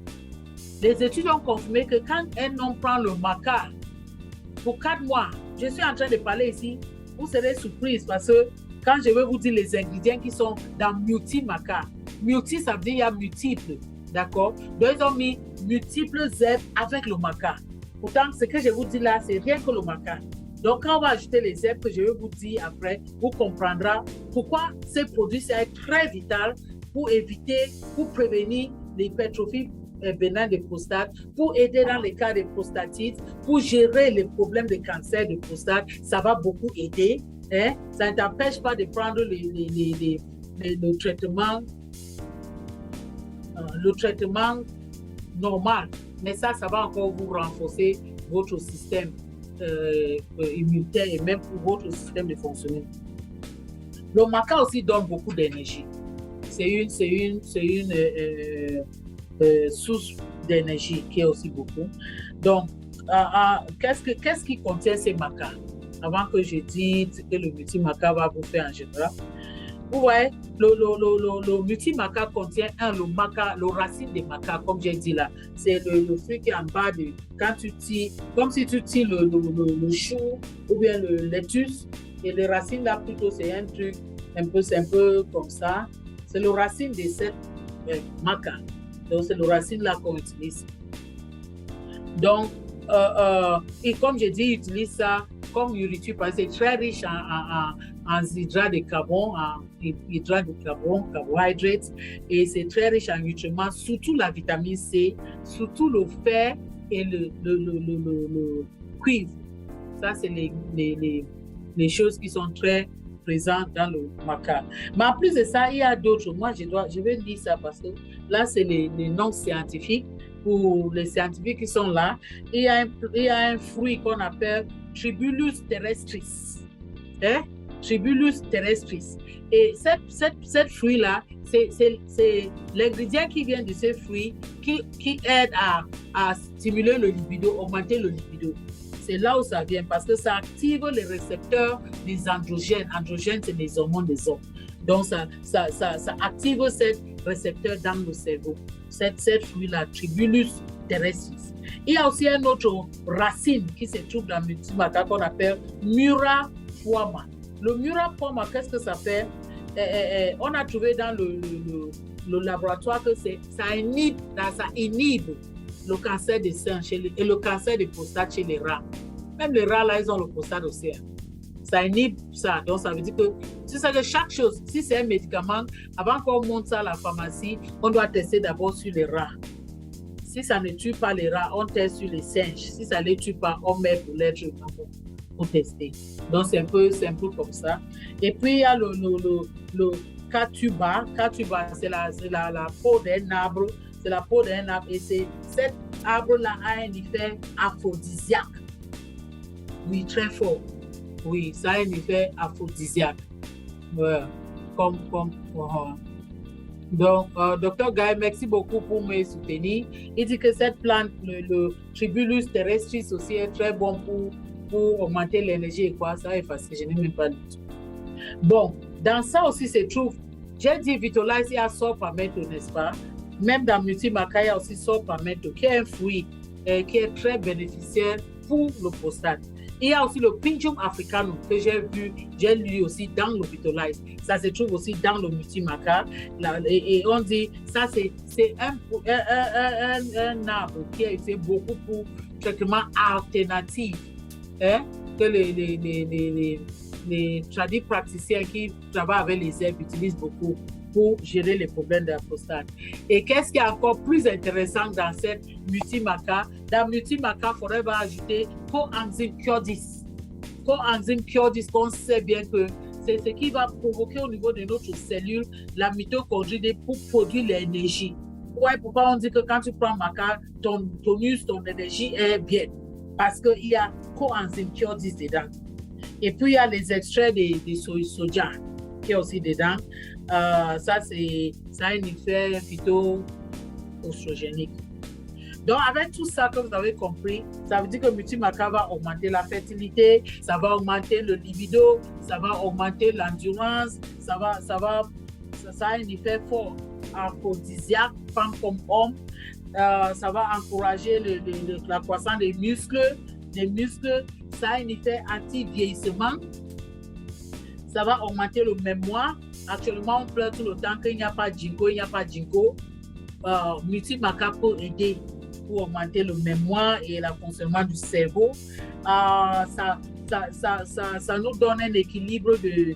A: Les études ont confirmé que quand un homme prend le maca pour 4 mois, je suis en train de parler ici, vous serez surprise parce que quand je vais vous dire les ingrédients qui sont dans multi-maca, multi, ça veut dire il y a multiples, d'accord? Donc, ils ont mis multiples herbes avec le maca. Pourtant, ce que je vous dis là, c'est rien que le maca. Donc, quand on va ajouter les herbes que je vais vous dire après, vous comprendrez pourquoi ces produits sont très vital pour éviter, pour prévenir l'hypertrophie bénigne de prostate, pour aider dans les cas de prostatite, pour gérer les problèmes de cancer de prostate. Ça va beaucoup aider. Hein? Ça ne t'empêche pas de prendre le traitement normal. Mais ça va encore vous renforcer votre système immunitaire et même pour votre système de fonctionnement. Le maca aussi donne beaucoup d'énergie. C'est une source d'énergie qui est aussi beaucoup. Donc, qu'est-ce qui contient ces macas? Avant que je dise que le multimaca va vous faire en général. Vous voyez, le multimaca contient le racine des maca, comme j'ai dit là. C'est le fruit qui est en bas de, quand tu tires, comme si tu tires le chou ou bien le lettuce, et les racines là plutôt c'est un truc c'est un peu comme ça. C'est le racine de cette maca. Donc c'est le racine là qu'on utilise. Donc, et comme j'ai dit, utilise ça comme nourriture parce que c'est très riche en hydrates de carbone, carbohydrates, et c'est très riche en nutriments, surtout la vitamine C, surtout le fer et le cuivre. Ça, c'est les choses qui sont très présentes dans le maca. Mais en plus de ça, il y a d'autres. Moi, je vais lire ça parce que là, c'est les noms scientifiques. Pour les scientifiques qui sont là, il y a un fruit qu'on appelle Tribulus terrestris. Hein? Tribulus terrestris. Et cette fruit-là, c'est l'ingrédient qui vient de ce fruit qui aide à stimuler le libido, augmenter le libido. C'est là où ça vient parce que ça active les récepteurs des androgènes. Androgènes, c'est les hormones des hommes. Donc, ça active ces récepteurs dans le cerveau. Cette fruit-là, Tribulus terrestris. Il y a aussi une autre racine qui se trouve dans le multimaca qu'on appelle Mura poama. Le Mura poama, qu'est-ce que ça fait? On a trouvé dans le laboratoire que ça inhibe le cancer des seins et le cancer des prostates chez les rats. Même les rats, là, ils ont le prostate aussi. Ça inhibe ça. Donc, ça veut dire que c'est ça que chaque chose, si c'est un médicament, avant qu'on monte ça à la pharmacie, on doit tester d'abord sur les rats. Si ça ne tue pas les rats, on teste sur les singes. Si ça ne les tue pas, on met pour l'être humain pour tester. Donc, c'est un peu comme ça. Et puis, il y a le catuba. Catuba, c'est la peau d'un arbre. C'est la peau d'un arbre. Et cet arbre-là a un effet aphrodisiaque. Oui, très fort. Oui, ça a un effet aphrodisiaque. Ouais. Donc, Dr. Guy, merci beaucoup pour me soutenir. Il dit que cette plante, le Tribulus terrestris aussi est très bon pour augmenter l'énergie et quoi. Ça est facile, je n'ai même pas dit tout. Bon, dans ça aussi se trouve, j'ai dit Vitalize, il y a Sorpamento, n'est-ce pas? Même dans Multimaca, il y a aussi Sorpamento, qui est un fruit qui est très bénéficiaire pour le prostate. Il y a aussi le Pinjum africanum que j'ai lu aussi dans le Vitalize. Ça se trouve aussi dans le Multimaca. Et on dit, ça c'est un arbre qui a été beaucoup pour traitement alternatif, hein, que les tradis praticiens qui travaillent avec les herbes utilisent beaucoup pour gérer les problèmes de la prostate. Et qu'est-ce qui est encore plus intéressant dans cette Multimaca? Dans Multimaca, il faudrait ajouter coenzyme Q10. Coenzyme Q10, qu'on sait bien que c'est ce qui va provoquer au niveau de notre cellule la mitochondrie pour produire l'énergie. Ouais, pourquoi on dit que quand tu prends maca, ton tonus, ton énergie est bien? Parce qu'il y a coenzyme Q10 dedans. Et puis, il y a les extraits de soja qui est aussi dedans. Ça a un effet phyto-oestrogénique. Donc, avec tout ça que vous avez compris, ça veut dire que Multimaca va augmenter la fertilité, ça va augmenter le libido, ça va augmenter l'endurance, ça a un effet fort aphrodisiaque, femme comme homme. Ça va encourager la croissance des muscles. Ça a un effet anti-vieillissement. Ça va augmenter le mémoire. Actuellement, on pleure tout le temps qu'il n'y a pas de ginkgo, Multimaca peut aider pour augmenter le mémoire et le fonctionnement du cerveau. Ça nous donne un équilibre de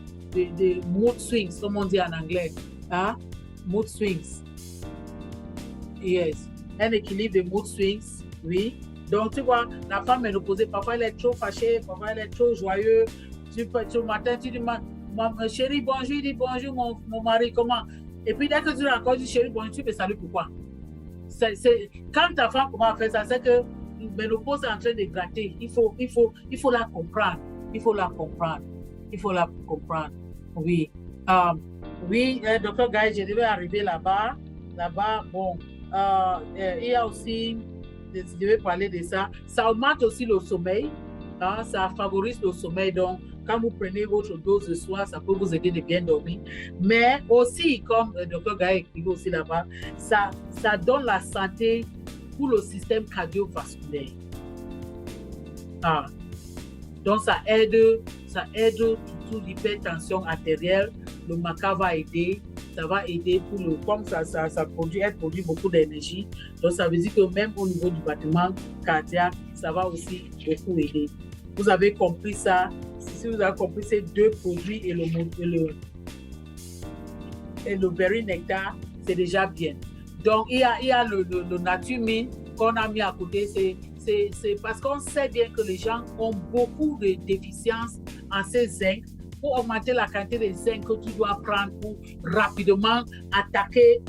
A: mood swings, comme on dit en anglais. Hein? Mood swings. Yes. Un équilibre de mood swings, oui. Donc, tu vois, la femme ménopausée, parfois elle est trop fâchée, parfois elle est trop joyeuse. Au matin, tu dis, chérie, bonjour, il dit bonjour, mon mari, comment? Et puis, dès que tu rencontres, tu dis, chérie, bonjour, tu me salues, pourquoi? Quand ta femme commence à faire ça, c'est que la ménopause est en train de gratter. Il faut la comprendre. Oui. Oui, Dr. Guy, je devais arriver là-bas. Bon, il y a aussi, je devais parler de ça. Ça augmente aussi le sommeil. Hein, ça favorise le sommeil. Donc, quand vous prenez votre dose de soir, ça peut vous aider de bien dormir. Mais aussi, comme le Dr. Guy écrit aussi là-bas, ça donne la santé pour le système cardiovasculaire. Donc, ça aide toute l'hypertension artérielle. Le maca va aider. Ça va aider comme ça produit beaucoup d'énergie. Donc, ça veut dire que même au niveau du battement cardiaque, ça va aussi beaucoup aider. Vous avez compris ça. Si vous avez compris ces deux produits et le berry nectar, c'est déjà bien. Donc, il y a le Nature-Mine qu'on a mis à côté. C'est parce qu'on sait bien que les gens ont beaucoup de déficiences en ces zinc. Pour augmenter la quantité de zinc que tu dois prendre pour rapidement attaquer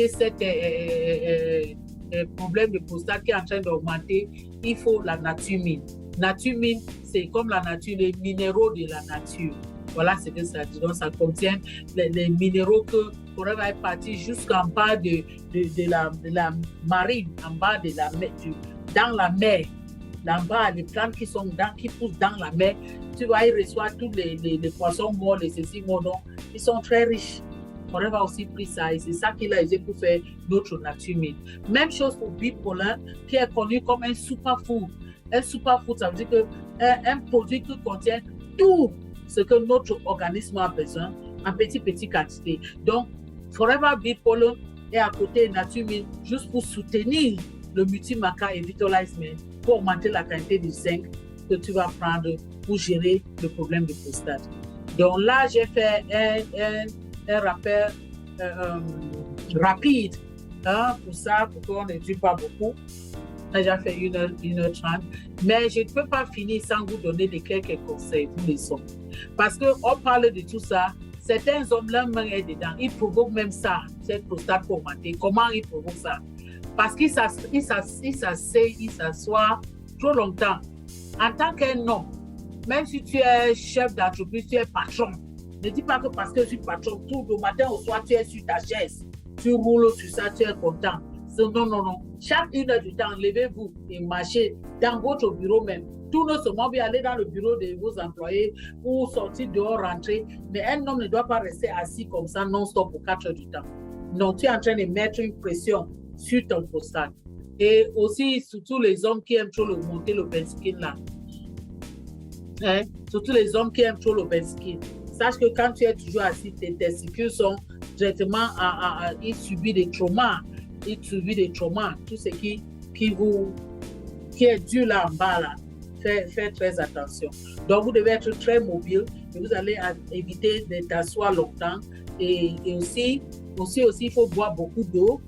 A: cet problème de prostate qui est en train d'augmenter, il faut la Nature-Mine. Nature-Mine, c'est comme la nature, les minéraux de la nature. Voilà ce que ça dit. Donc, ça contient les minéraux que Forever est parti jusqu'en bas de la marine, en bas de la mer, dans la mer. D'en bas, les plantes qui poussent dans la mer, tu vois, ils reçoivent tous les poissons morts, les ceci morts, donc ils sont très riches. Forever a aussi pris ça et c'est ça qu'il a usé pour faire notre Nature-Mine. Même chose pour Bipolin, qui est connu comme un superfood. Un superfood, ça veut dire qu'un produit qui contient tout ce que notre organisme a besoin en petite quantité. Donc, Forever Bipolin est à côté de Nature-Mine juste pour soutenir le Multimaca et Vitalize Men pour augmenter la quantité de zinc que tu vas prendre pour gérer le problème de prostate. Donc là, j'ai fait un rappel rapide hein, pour ça, pour qu'on ne dure pas beaucoup. On a déjà fait 1h30. Mais je ne peux pas finir sans vous donner de quelques conseils, vous les hommes. Parce qu'on parle de tout ça. Certains hommes, leur main est dedans. Ils provoquent même ça, cette prostate augmentée. Comment ils provoquent ça? Parce qu'ils s'asseyent, ils s'assoient trop longtemps. En tant qu'un homme, même si tu es chef d'entreprise, tu es patron, ne dis pas que parce que je suis patron, tout le matin au soir, tu es sur ta chaise. Tu roules sur ça, tu es content. Non, non, non. Chaque 1 heure du temps, levez-vous et marchez dans votre bureau même. Tout ne seulement bien aller dans le bureau de vos employés ou sortir dehors, rentrer. Mais un homme ne doit pas rester assis comme ça non-stop pour 4 heures du temps. Non, tu es en train de mettre une pression sur ton prostate. Et aussi, surtout les hommes qui aiment trop monter le skin là. Hein? Surtout les hommes qui aiment trop le skin. Sache que quand tu es toujours assis, tes testicules sont directement ils subissent des traumas. Ils subissent des traumas. Tout ce qui est dur là en bas là. Faites très attention. Donc, vous devez être très mobile et vous allez éviter de t'asseoir longtemps. Et aussi, il faut boire beaucoup d'eau.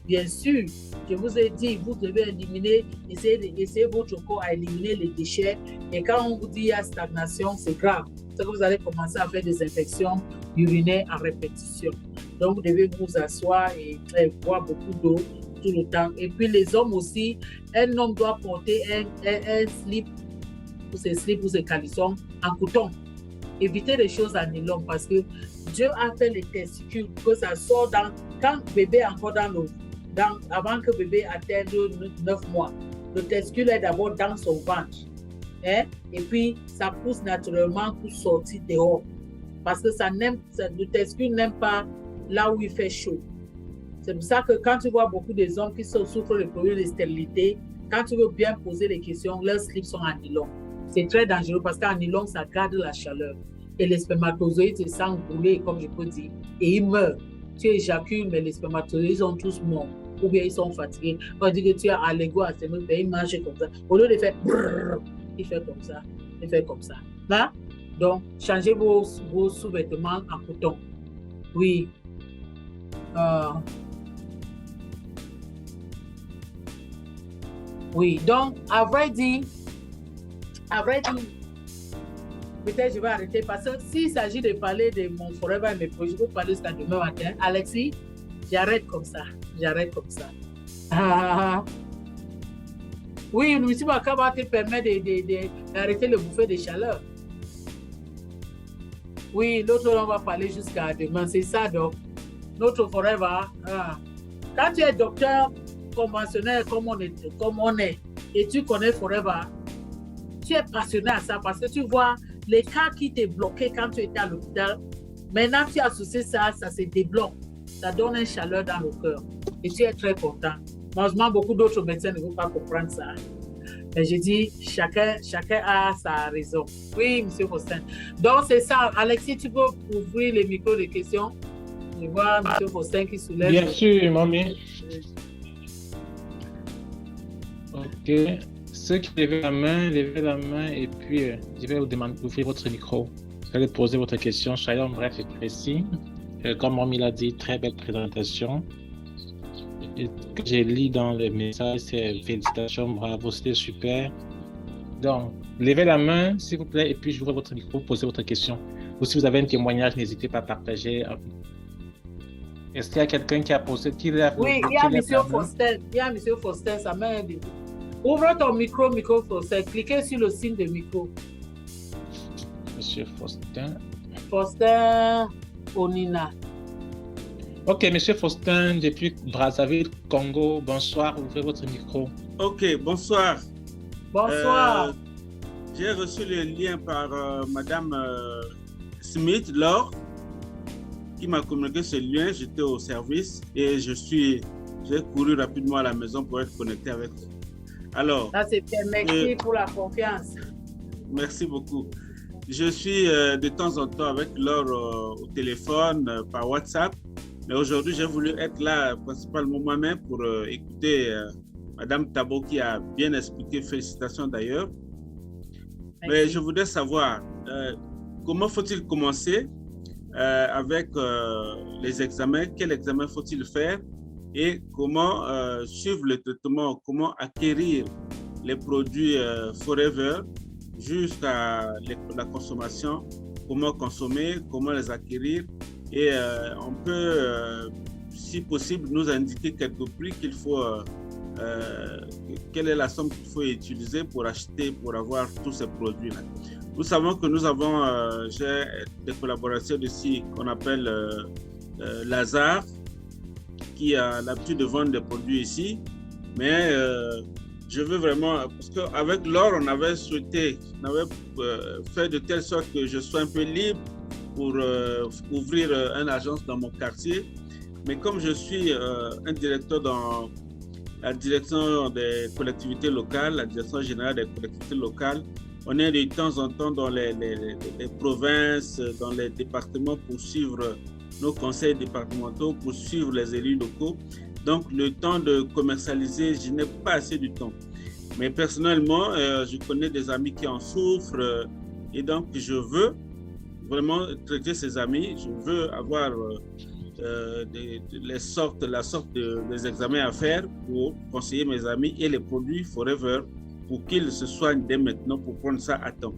A: Bien sûr, je vous ai dit, vous devez éliminer, essayer votre corps à éliminer les déchets. Et quand on vous dit qu'il y a stagnation, c'est grave. C'est que vous allez commencer à faire des infections urinaires à répétition. Donc, vous devez vous asseoir et boire beaucoup d'eau tout le temps. Et puis, les hommes aussi, un homme doit porter un slip, ou ses slips ou ses caleçons en coton. Évitez les choses en nylon parce que Dieu a fait les testicules que ça sort quand bébé est encore avant que bébé atteigne 9 mois. Le testicule est d'abord dans son ventre. Hein? Et puis, ça pousse naturellement pour sortir dehors. Parce que le testicule n'aime pas là où il fait chaud. C'est pour ça que quand tu vois beaucoup des hommes qui souffrent de problèmes de stérilité, quand tu veux bien poser les questions, leurs slips sont en nylon. C'est très dangereux parce qu'en nylon, ça garde la chaleur. Et les spermatozoïdes se sentent brûlés, comme je peux dire, et ils meurent. Tu éjacules, mais les spermatozoïdes sont tous morts. Ou bien ils sont fatigués. On dit que tu as allergo à ces mots, ils mangent comme ça. Au lieu de faire brrr, il fait comme ça. Il fait comme ça. Là, donc, changez vos sous-vêtements en coton. Oui. Oui, donc, à vrai dire, peut-être je vais arrêter parce que s'il s'agit de parler de mon forever et mes projets, je peux parler jusqu'à demain matin. Alexis, j'arrête comme ça. Oui, le monsieur Makaba te permet d'arrêter le bouffée de chaleur. Oui, l'autre, on va parler jusqu'à demain. C'est ça, donc. Notre forever. Quand tu es docteur conventionnel comme on est, et tu connais forever, tu es passionné à ça parce que tu vois les cas qui t'est bloqué quand tu étais à l'hôpital. Maintenant, tu associes ça se débloque. Ça donne une chaleur dans le cœur. Et tu es très content. Malheureusement, beaucoup d'autres médecins ne vont pas comprendre ça. Mais je dis, chacun a sa raison. Oui, M. Faustin. Donc, c'est ça. Alexis, tu peux ouvrir les micros de questions. Je vois M. Faustin qui soulève.
C: Bien sûr, mamie. Ok. Ceux qui lèvent la main et puis je vais vous demander d'ouvrir votre micro. Vous allez poser votre question. Soyons bref et précis. Comme Mamie l'a dit, très belle présentation. Et ce que j'ai lu dans le message, c'est félicitations, bravo, c'était super. Donc, levez la main, s'il vous plaît, et puis j'ouvre votre micro, posez votre question. Ou si vous avez un témoignage, n'hésitez pas à partager. Est-ce qu'il y a quelqu'un qui a posé? Oui,
A: il y a M. Faustin. Il y a M. Faustin, sa main est debout. Ouvre ton micro, Faustin. Cliquez sur le signe de micro.
C: Monsieur Faustin.
A: Faustin Onina.
C: Ok, Monsieur Faustin, depuis Brazzaville, Congo, bonsoir, ouvrez votre micro.
D: Ok, bonsoir.
A: Bonsoir.
D: J'ai reçu le lien par Madame Smith, Laure, qui m'a communiqué ce lien. J'étais au service et j'ai couru rapidement à la maison pour être connecté avec vous. Alors,
A: ça, c'est bien. Merci pour la confiance.
D: Merci beaucoup. Je suis de temps en temps avec Laure au téléphone, par WhatsApp. Mais aujourd'hui, j'ai voulu être là, principalement moi-même, pour écouter Madame Tabo qui a bien expliqué. Félicitations d'ailleurs. Mais je voudrais savoir, comment faut-il commencer avec les examens? Quel examen faut-il faire? et comment suivre le traitement, comment acquérir les produits Forever jusqu'à la consommation, comment consommer, comment les acquérir. Et on peut, si possible, nous indiquer quelques prix qu'il faut, quelle est la somme qu'il faut utiliser pour acheter, pour avoir tous ces produits-là. Nous savons que nous avons des collaborateurs ici qu'on appelle Lazare, qui a l'habitude de vendre des produits ici. Mais je veux vraiment, parce qu'avec Laure, on avait souhaité, on avait fait de telle sorte que je sois un peu libre pour ouvrir une agence dans mon quartier. Mais comme je suis un directeur dans la direction des collectivités locales, la direction générale des collectivités locales, on est de temps en temps dans les provinces, dans les départements pour suivre nos conseils départementaux, pour suivre les élus locaux. Donc, le temps de commercialiser, je n'ai pas assez de temps. Mais personnellement, je connais des amis qui en souffrent et donc je veux vraiment traiter ces amis. Je veux avoir la sorte des examens à faire pour conseiller mes amis et les produits Forever pour qu'ils se soignent dès maintenant pour prendre ça à temps.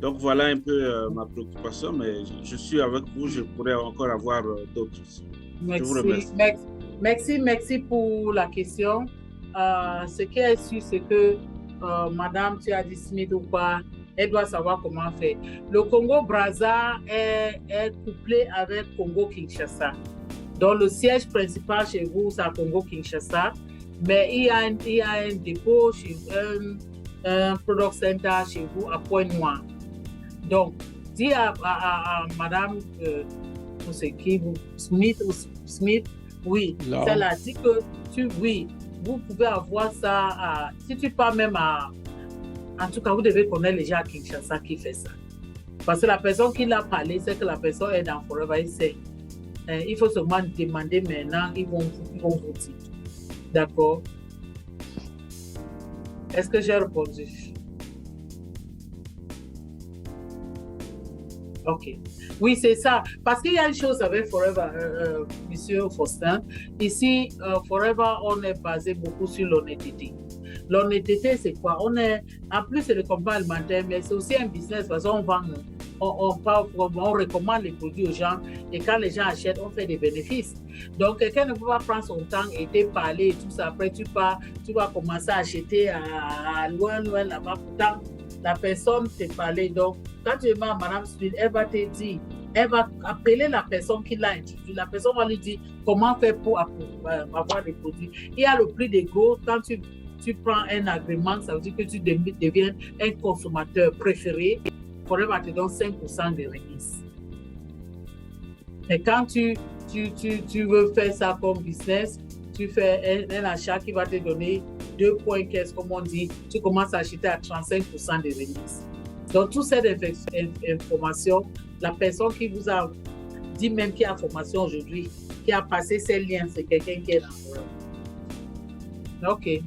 D: Donc voilà un peu ma préoccupation, mais je suis avec vous, je pourrais encore avoir d'autres. Je vous remercie.
A: Merci pour la question. Ce qui est sûr, c'est que Madame, tu as dit Smith ou pas, elle doit savoir comment faire. Le Congo-Brazza est couplé avec Congo-Kinshasa. Donc le siège principal chez vous, c'est à Congo-Kinshasa, mais il y a un dépôt, un product center chez vous à Pointe-Noire. Donc, dis à Madame, je sais qui, Smith, oui, elle a dit que vous pouvez avoir ça, si tu pars même en tout cas, vous devez connaître les gens à Kinshasa qui fait ça. Parce que la personne qui l'a parlé, c'est que la personne est dans Forever, il faut seulement demander maintenant, ils vont vous dire. D'accord? Est-ce que j'ai répondu? Ok. Oui, c'est ça. Parce qu'il y a une chose avec Forever, Monsieur Faustin. Ici, Forever, on est basé beaucoup sur l'honnêteté. L'honnêteté, c'est quoi? En plus, c'est le combat alimentaire, mais c'est aussi un business parce qu'on vend, on recommande les produits aux gens et quand les gens achètent, on fait des bénéfices. Donc, quelqu'un ne peut pas prendre son temps et te parler et tout ça. Après, tu vas commencer à acheter à loin là-bas. Pourtant, la personne te parlait. Donc, quand tu demandes à Mme Smith, elle va te dire, elle va appeler la personne qui l'a introduit. La personne va lui dire comment faire pour avoir des produits. Il y a le prix des gros. Quand tu prends un agrément, ça veut dire que tu deviens un consommateur préféré. Forever te donne 5% de remise. Et quand tu veux faire ça comme business, tu fais un achat qui va te donner 2 points caisse, comme on dit, tu commences à acheter à 35% de remise. Donc, toute cette information, la personne qui vous a dit même qu'il y a formation aujourd'hui, qui a passé ces liens, c'est quelqu'un qui est dans le OK.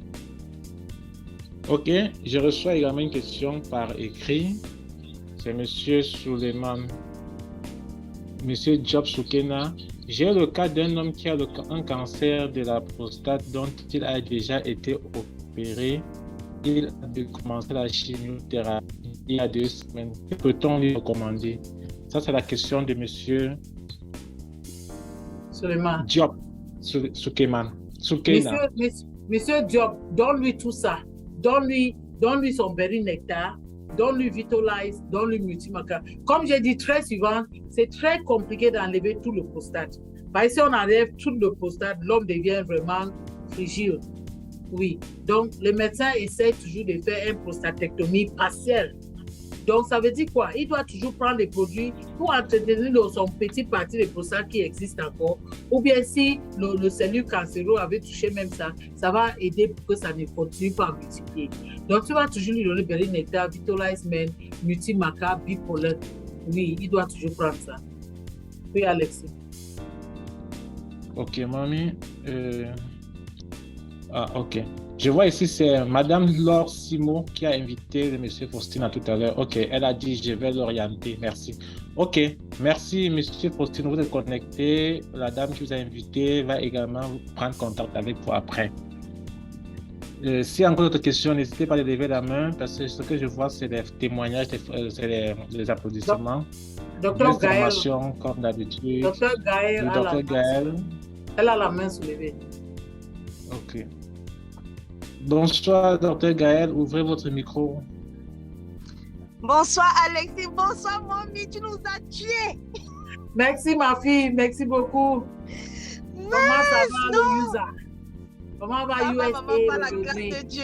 C: OK, je reçois également une question par écrit. C'est Monsieur Suleiman. Monsieur Job Soukena. J'ai le cas d'un homme qui a un cancer de la prostate dont il a déjà été opéré. Il a dû commencer la chimiothérapie il y a 2 semaines. Que peut-on lui recommander? Ça, c'est la question de Monsieur
A: Suleiman.
C: Job Soukena.
A: Monsieur Job, donne-lui tout ça. Donne-lui son berry nectar, donne-lui Vitalize, donne-lui Multimaca. Comme j'ai dit très souvent, c'est très compliqué d'enlever tout le prostate. Parce que si on enlève tout le prostate, l'homme devient vraiment fragile. Oui. Donc, le médecin essaie toujours de faire une prostatectomie partielle. Donc, ça veut dire quoi? Il doit toujours prendre des produits pour entretenir son petit parti de prostate qui existe encore. Ou bien si le cellule cancéreuse avait touché même ça, ça va aider pour que ça ne continue pas à multiplier. Donc, tu vas toujours lui donner Berry Nectar, Vitalize Men, Multimaca, Bipollen. Oui, il doit toujours prendre ça. Oui, Alexis.
C: Ok, mamie. OK. Je vois ici, c'est Madame Laure Simon qui a invité le Monsieur Faustin tout à l'heure. OK, elle a dit, je vais l'orienter. Merci. OK, merci Monsieur Faustin, vous êtes connecté. La dame qui vous a invité va également prendre contact avec vous après. S'il y a encore d'autres questions, n'hésitez pas à lever la main parce que ce que je vois, c'est des témoignages, c'est les applaudissements.
A: Docteur Gaël.
C: Comme d'habitude.
A: Docteur Gaël.
C: Docteur Gaël.
A: Elle a la main soulevée.
C: OK. Bonsoir, Docteur Gaël. Ouvrez votre micro.
E: Bonsoir, Alexis. Bonsoir, mamie. Tu nous as tués.
A: Merci, ma fille. Merci beaucoup. Comment ça va, Louisa? Comment va
E: Ça va,
A: USA
E: maman, par la grâce de Dieu.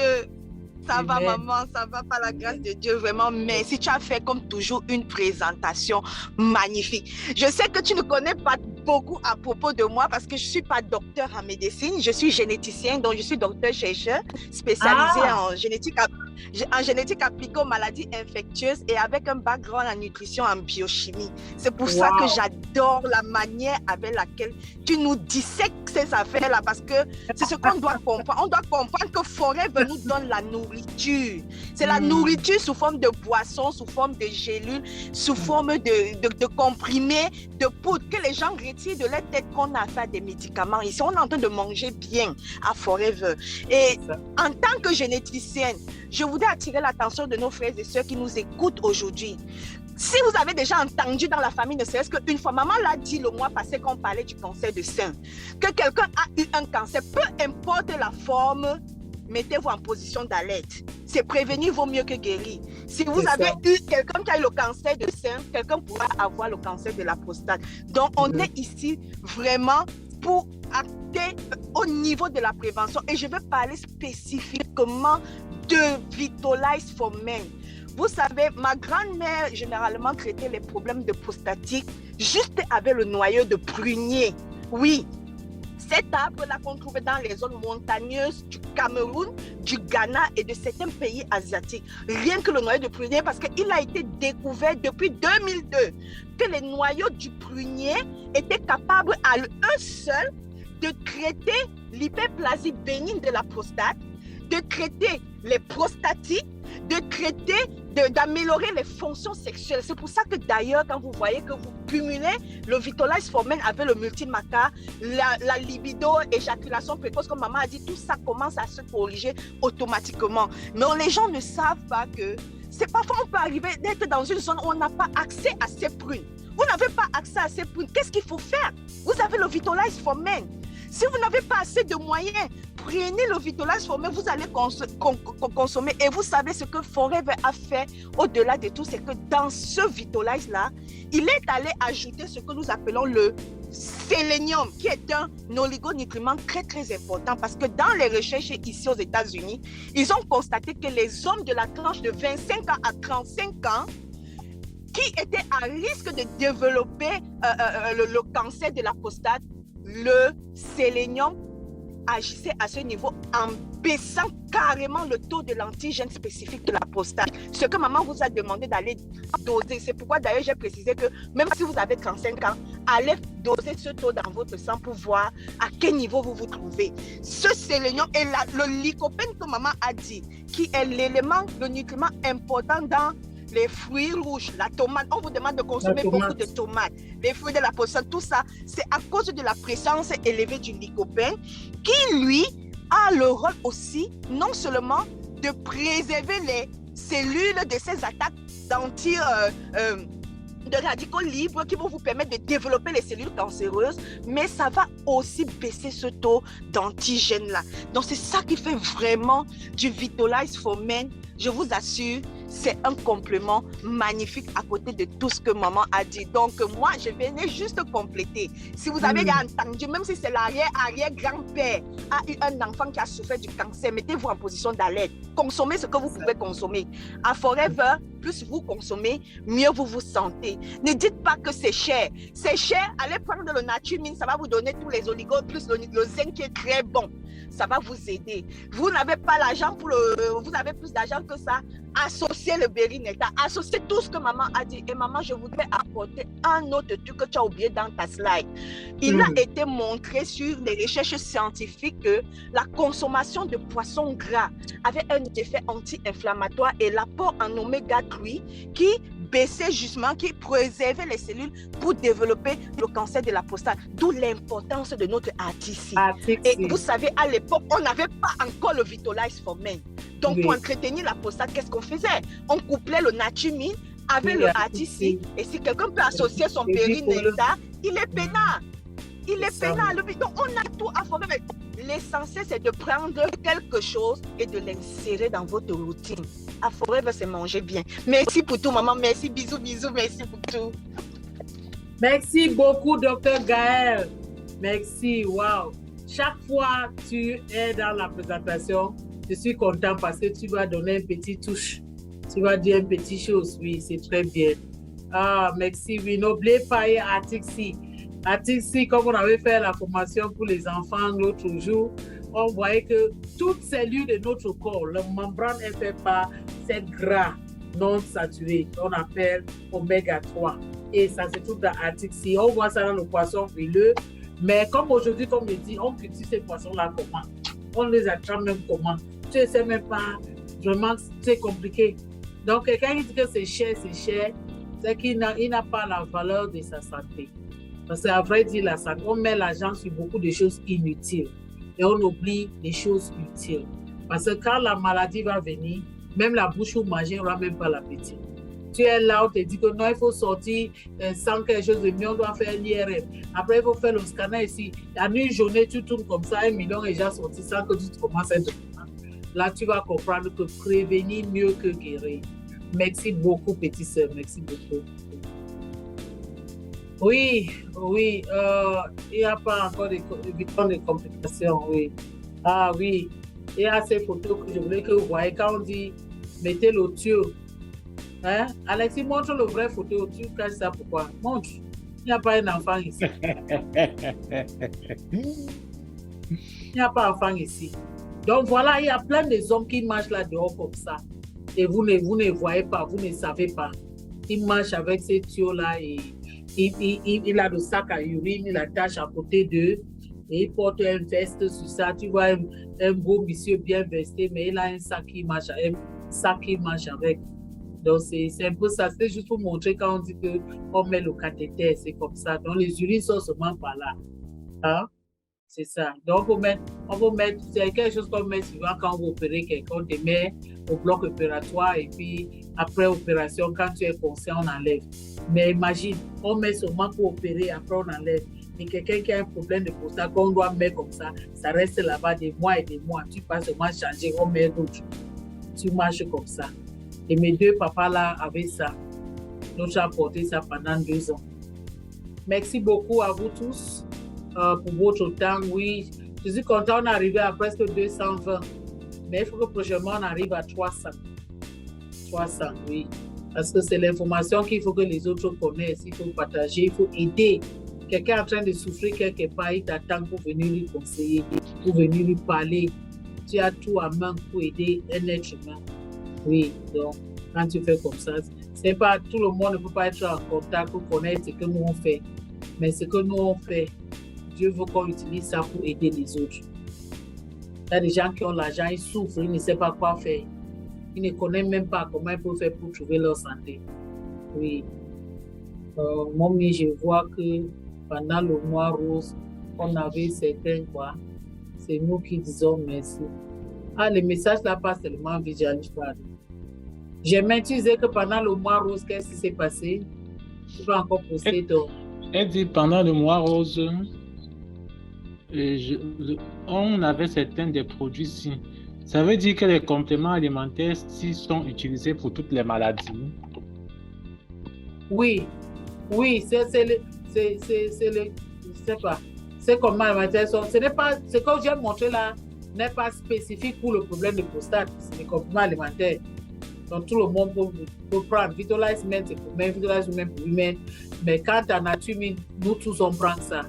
E: Ça va, maman, ça va par la grâce de Dieu, vraiment. Merci. Tu as fait comme toujours une présentation magnifique. Je sais que tu ne connais pas beaucoup à propos de moi parce que je ne suis pas docteur en médecine. Je suis généticien, donc je suis docteur-chercheur spécialisé en génétique appliquée aux maladies infectieuses et avec un background en nutrition, en biochimie. C'est pour ça que j'adore la manière avec laquelle tu nous dissèques ces affaires-là parce que c'est ce qu'on doit comprendre. On doit comprendre que Forever nous donne la nourriture. C'est la nourriture sous forme de boissons, sous forme de gélules, sous forme de comprimés, de poudre que les gens retirent de leur tête qu'on a fait des médicaments. Ici, on est en train de manger bien à Forever. Et en tant que généticienne, je voudrais attirer l'attention de nos frères et sœurs qui nous écoutent aujourd'hui. Si vous avez déjà entendu dans la famille, ne serait-ce qu'une fois, maman l'a dit le mois passé quand on parlait du cancer de sein, que quelqu'un a eu un cancer, peu importe la forme, mettez-vous en position d'alerte. C'est prévenir vaut mieux que guérir. Si vous avez eu quelqu'un qui a eu le cancer de sein, quelqu'un pourra avoir le cancer de la prostate. Donc, on est ici vraiment pour acter au niveau de la prévention. Et je vais parler spécifiquement de Vitolize for Men. Vous savez, ma grand-mère généralement traitait les problèmes de prostatique juste avec le noyau de prunier. Oui, cet arbre-là qu'on trouve dans les zones montagneuses du Cameroun, du Ghana et de certains pays asiatiques. Rien que le noyau de prunier, parce qu'il a été découvert depuis 2002 que les noyaux du prunier étaient capables à eux seuls de traiter l'hyperplasie bénigne de la prostate, de traiter les prostatites, de traiter, d'améliorer les fonctions sexuelles. C'est pour ça que d'ailleurs, quand vous voyez que vous cumulez le Vitolize for Men avec le multimaca, la libido, éjaculation précoce, comme maman a dit, tout ça commence à se corriger automatiquement. Mais les gens ne savent pas que c'est parfois on peut arriver d'être dans une zone où on n'a pas accès à ces prunes. Vous n'avez pas accès à ces prunes. Qu'est-ce qu'il faut faire? Vous avez le Vitolize for Men. Si vous n'avez pas assez de moyens, prenez le Vitolize for Men, vous allez consommer. Et vous savez ce que Forever a fait au-delà de tout, c'est que dans ce Vitolize-là, il est allé ajouter ce que nous appelons le sélénium, qui est un oligonutriment très, très important parce que dans les recherches ici aux États-Unis, ils ont constaté que les hommes de la tranche de 25 ans à 35 ans qui étaient à risque de développer le cancer de la prostate, le sélénium agissait à ce niveau en baissant carrément le taux de l'antigène spécifique de la prostate. Ce que maman vous a demandé d'aller doser, c'est pourquoi d'ailleurs j'ai précisé que même si vous avez 35 ans, allez doser ce taux dans votre sang pour voir à quel niveau vous vous trouvez. Ce sélénium et le lycopène que maman a dit, qui est l'élément, le nutriment important dans les fruits rouges, la tomate, on vous demande de consommer beaucoup de tomates, les fruits de la prostate, tout ça, c'est à cause de la présence élevée du lycopène qui, lui, a le rôle aussi, non seulement de préserver les cellules de ces attaques de radicaux libres qui vont vous permettre de développer les cellules cancéreuses, mais ça va aussi baisser ce taux d'antigène-là. Donc, c'est ça qui fait vraiment du Vitolize for Men. Je vous assure, c'est un complément magnifique à côté de tout ce que maman a dit. Donc, moi, je venais juste compléter. Si vous avez entendu, même si c'est l'arrière-grand-père a eu un enfant qui a souffert du cancer, mettez-vous en position d'alerte. Consommez ce que vous pouvez consommer. À Forever, plus vous consommez, mieux vous vous sentez. Ne dites pas que c'est cher. C'est cher, allez prendre le Nature Mine, ça va vous donner tous les oligos, plus le zinc qui est très bon. ça va vous aider. Vous n'avez pas l'argent vous avez plus d'argent que ça, associez le Bérinectar, associez tout ce que maman a dit. Et maman, je voudrais apporter un autre truc que tu as oublié dans ta slide. Il a été montré sur les recherches scientifiques que la consommation de poissons gras avait un effet anti-inflammatoire et l'apport en oméga 3 qui baissait justement, qui préservait les cellules pour développer le cancer de la prostate, d'où l'importance de notre ATC. Et vous savez, à l'époque, on n'avait pas encore le Vitolize for Men. Donc, pour entretenir la prostate, qu'est-ce qu'on faisait? On couplait le natumine avec le ATC. Et si quelqu'un peut associer son Bérinectar, il est peinard. Il est peinard. Donc, on a tout à former. L'essentiel, c'est de prendre quelque chose et de l'insérer dans votre routine. À Forever, c'est manger bien. Merci pour tout, maman. Merci, bisous, bisous. Merci pour tout.
A: Merci beaucoup, Dr. Gaël. Merci, wow. Chaque fois que tu es dans la présentation, je suis content parce que tu vas donner une petite touche. Tu vas dire une petite chose. Oui, c'est très bien. Ah, merci. Oui, n'oubliez pas Atixi. Atixi, comme on avait fait la formation pour les enfants l'autre jour, on voyait que toute cellule de notre corps, la membrane est faite par cette gras non saturé, on appelle oméga 3. Et ça se trouve dans Atixi. On voit ça dans le poisson huileux. Mais comme aujourd'hui, comme je dis, on cultive ces poissons-là comment? On les attrape même comment? Tu ne sais même pas. Vraiment, c'est compliqué. Donc, quelqu'un qui dit que c'est cher, c'est qu'il n'a pas la valeur de sa santé. Parce qu'à vrai dire, la santé, on met l'argent sur beaucoup de choses inutiles et on oublie les choses utiles. Parce que quand la maladie va venir, même la bouche où manger, on n'aura même pas l'appétit. Tu es là, on te dit que non, il faut sortir sans quelque chose de mieux, on doit faire l'IRM. Après, il faut faire le scanner ici. En une journée, tu tournes comme ça, 1 million est déjà sorti sans que tu commences à être dedans. Là, tu vas comprendre que prévenir mieux que guérir. Merci beaucoup, petite sœur. Merci beaucoup. Oui, il n'y a pas encore de complications, oui. Ah oui, il y a ces photos que je voulais que vous voyez quand on dit mettez le tuyau. Hein? Alexis, montre le vrai photo, tu caches ça pourquoi? Montre, il n'y a pas un enfant ici. Il n'y a pas d'enfant ici. Donc voilà, il y a plein de hommes qui marchent là dehors comme ça. Et vous ne voyez pas, vous ne savez pas. Ils marchent avec ces tuyaux-là et il a le sac à urine, il attache à côté d'eux et il porte un veste sur ça. Tu vois un beau monsieur bien vesté, mais il a un sac qui marche avec. Donc c'est un peu ça. C'est juste pour montrer quand on dit qu'on met le cathéter, c'est comme ça. Donc les urines sont seulement par là. Hein? C'est ça. Donc on va mettre, c'est quelque chose qu'on met souvent quand on va opérer quelqu'un, on te met au bloc opératoire et puis après opération, quand tu es conscient, on enlève. Mais imagine, on met seulement pour opérer, après on enlève. Et quelqu'un qui a un problème de prostate, qu'on doit mettre comme ça reste là-bas des mois et des mois. Tu passes seulement changer, on met d'autres. Tu marches comme ça. Et mes 2 papas là avaient ça. L'autre a porté ça pendant 2 ans. Merci beaucoup à vous tous pour votre temps. Oui, je suis content, on est arrivé à presque 220. Mais il faut que prochainement on arrive à 300. 300, oui. Parce que c'est l'information qu'il faut que les autres connaissent. Il faut partager, il faut aider. Quelqu'un est en train de souffrir quelque part, il t'attend pour venir lui conseiller, pour venir lui parler. Tu as tout à main pour aider un être humain. Oui, donc quand tu fais comme ça, c'est pas tout le monde ne peut pas être en contact pour connaître ce que nous on fait. Mais ce que nous on fait, Dieu veut qu'on utilise ça pour aider les autres. Il y a des gens qui ont l'argent, ils souffrent, ils ne savent pas quoi faire. Ils ne connaissent même pas comment ils peuvent faire pour trouver leur santé. Oui. Moi, je vois que pendant le mois rose, on avait certains quoi. C'est nous qui disons merci. Ah, le message là passe tellement vite, j'arrive pas. J'ai maintiné que pendant le mois rose, qu'est-ce qui s'est passé? Tu vas encore poster donc.
C: Elle dit pendant le mois rose, on avait certains des produits ici. Ça veut dire que les compléments alimentaires s'ils sont utilisés pour toutes les maladies.
A: Oui, c'est pas. C'est comme alimentaire. Ce n'est pas, ce que j'ai montré là n'est pas spécifique pour le problème de prostate. C'est des compléments alimentaires. Donc tout le monde peut prendre. Vitolize Men, c'est pour même, Vitolize Women pour humain. Mais quand en nature, nous tous on prend ça.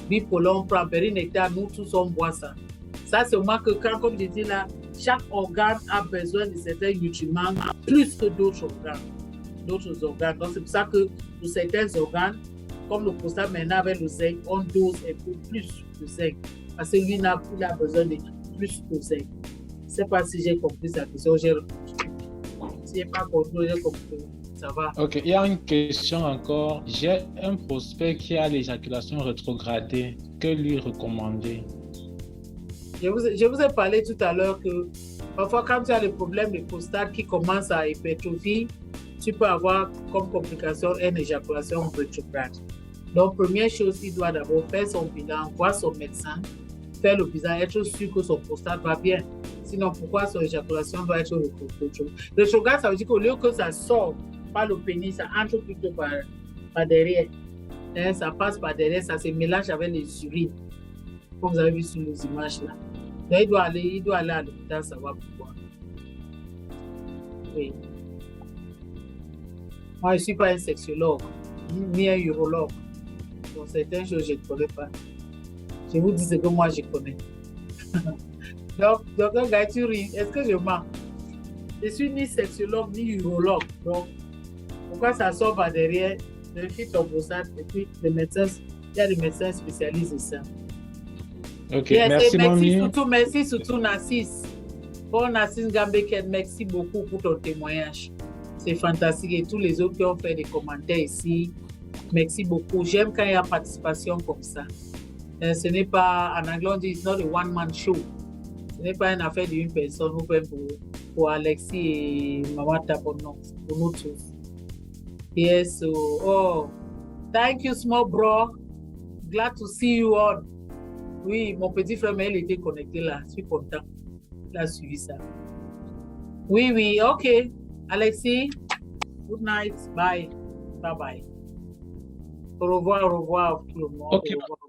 A: Bipolar, on prend Bérinectar, nous tous on boit ça. Ça, c'est au moins que quand, comme je dis là, chaque organe a besoin de certains nutriments plus que d'autres organes. Donc, c'est pour ça que pour certains organes, comme le prostate maintenant avec le zinc, on dose un peu plus de zinc. Parce que lui, il a besoin de plus de zinc. Je ne sais pas si j'ai compris sa question. Si je n'ai pas compris, j'ai compris. Ça va.
C: Ok, il y a une question encore. J'ai un prospect qui a l'éjaculation rétrogradée. Que lui recommander?
A: Je vous ai parlé tout à l'heure que parfois, quand tu as le problème de prostate qui commence à hypertrophie, tu peux avoir comme complication une éjaculation rétrograde. Donc, première chose, il doit d'abord faire son bilan, voir son médecin, faire le bilan, être sûr que son prostate va bien. Sinon, pourquoi son éjaculation doit être rétrograde? Rétrograde, ça veut dire qu'au lieu que ça sort par le pénis, ça entre plutôt par derrière. Et ça passe par derrière, ça se mélange avec les urines, comme vous avez vu sur les images là. Donc, il doit aller à l'hôpital, savoir pourquoi. Oui. Moi, je ne suis pas un sexologue, ni un urologue. Donc, certaines choses, je ne connais pas. Je vous dis ce que moi, je connais. donc, un gars, tu ris. Est-ce que je mens? Je ne suis ni sexologue, ni urologue. Donc, pourquoi ça sort par derrière? Vérifie ton prostate. Et puis, il y a des médecins spécialisés de ça.
C: Ok, merci, Mommy.
A: Merci surtout, Narcisse. Pour Narcisse Gambeken, merci beaucoup pour ton témoignage. C'est fantastique. Et tous les autres qui ont fait des commentaires ici, merci beaucoup. J'aime quand il y a participation comme ça. Ce n'est pas, en anglais on dit, it's not a one-man show. Ce n'est pas une affaire d'une personne ou même pour Alexis et Maman Tapon, non, pour nous tous. Yes, so, oh, thank you, small bro. Glad to see you all. Oui, mon petit frère, mais il était connecté là. Je suis content. Il a suivi ça. Oui, ok. Alexis, good night. Bye. Bye. Au revoir tout le monde.
C: Ok.
A: Au revoir.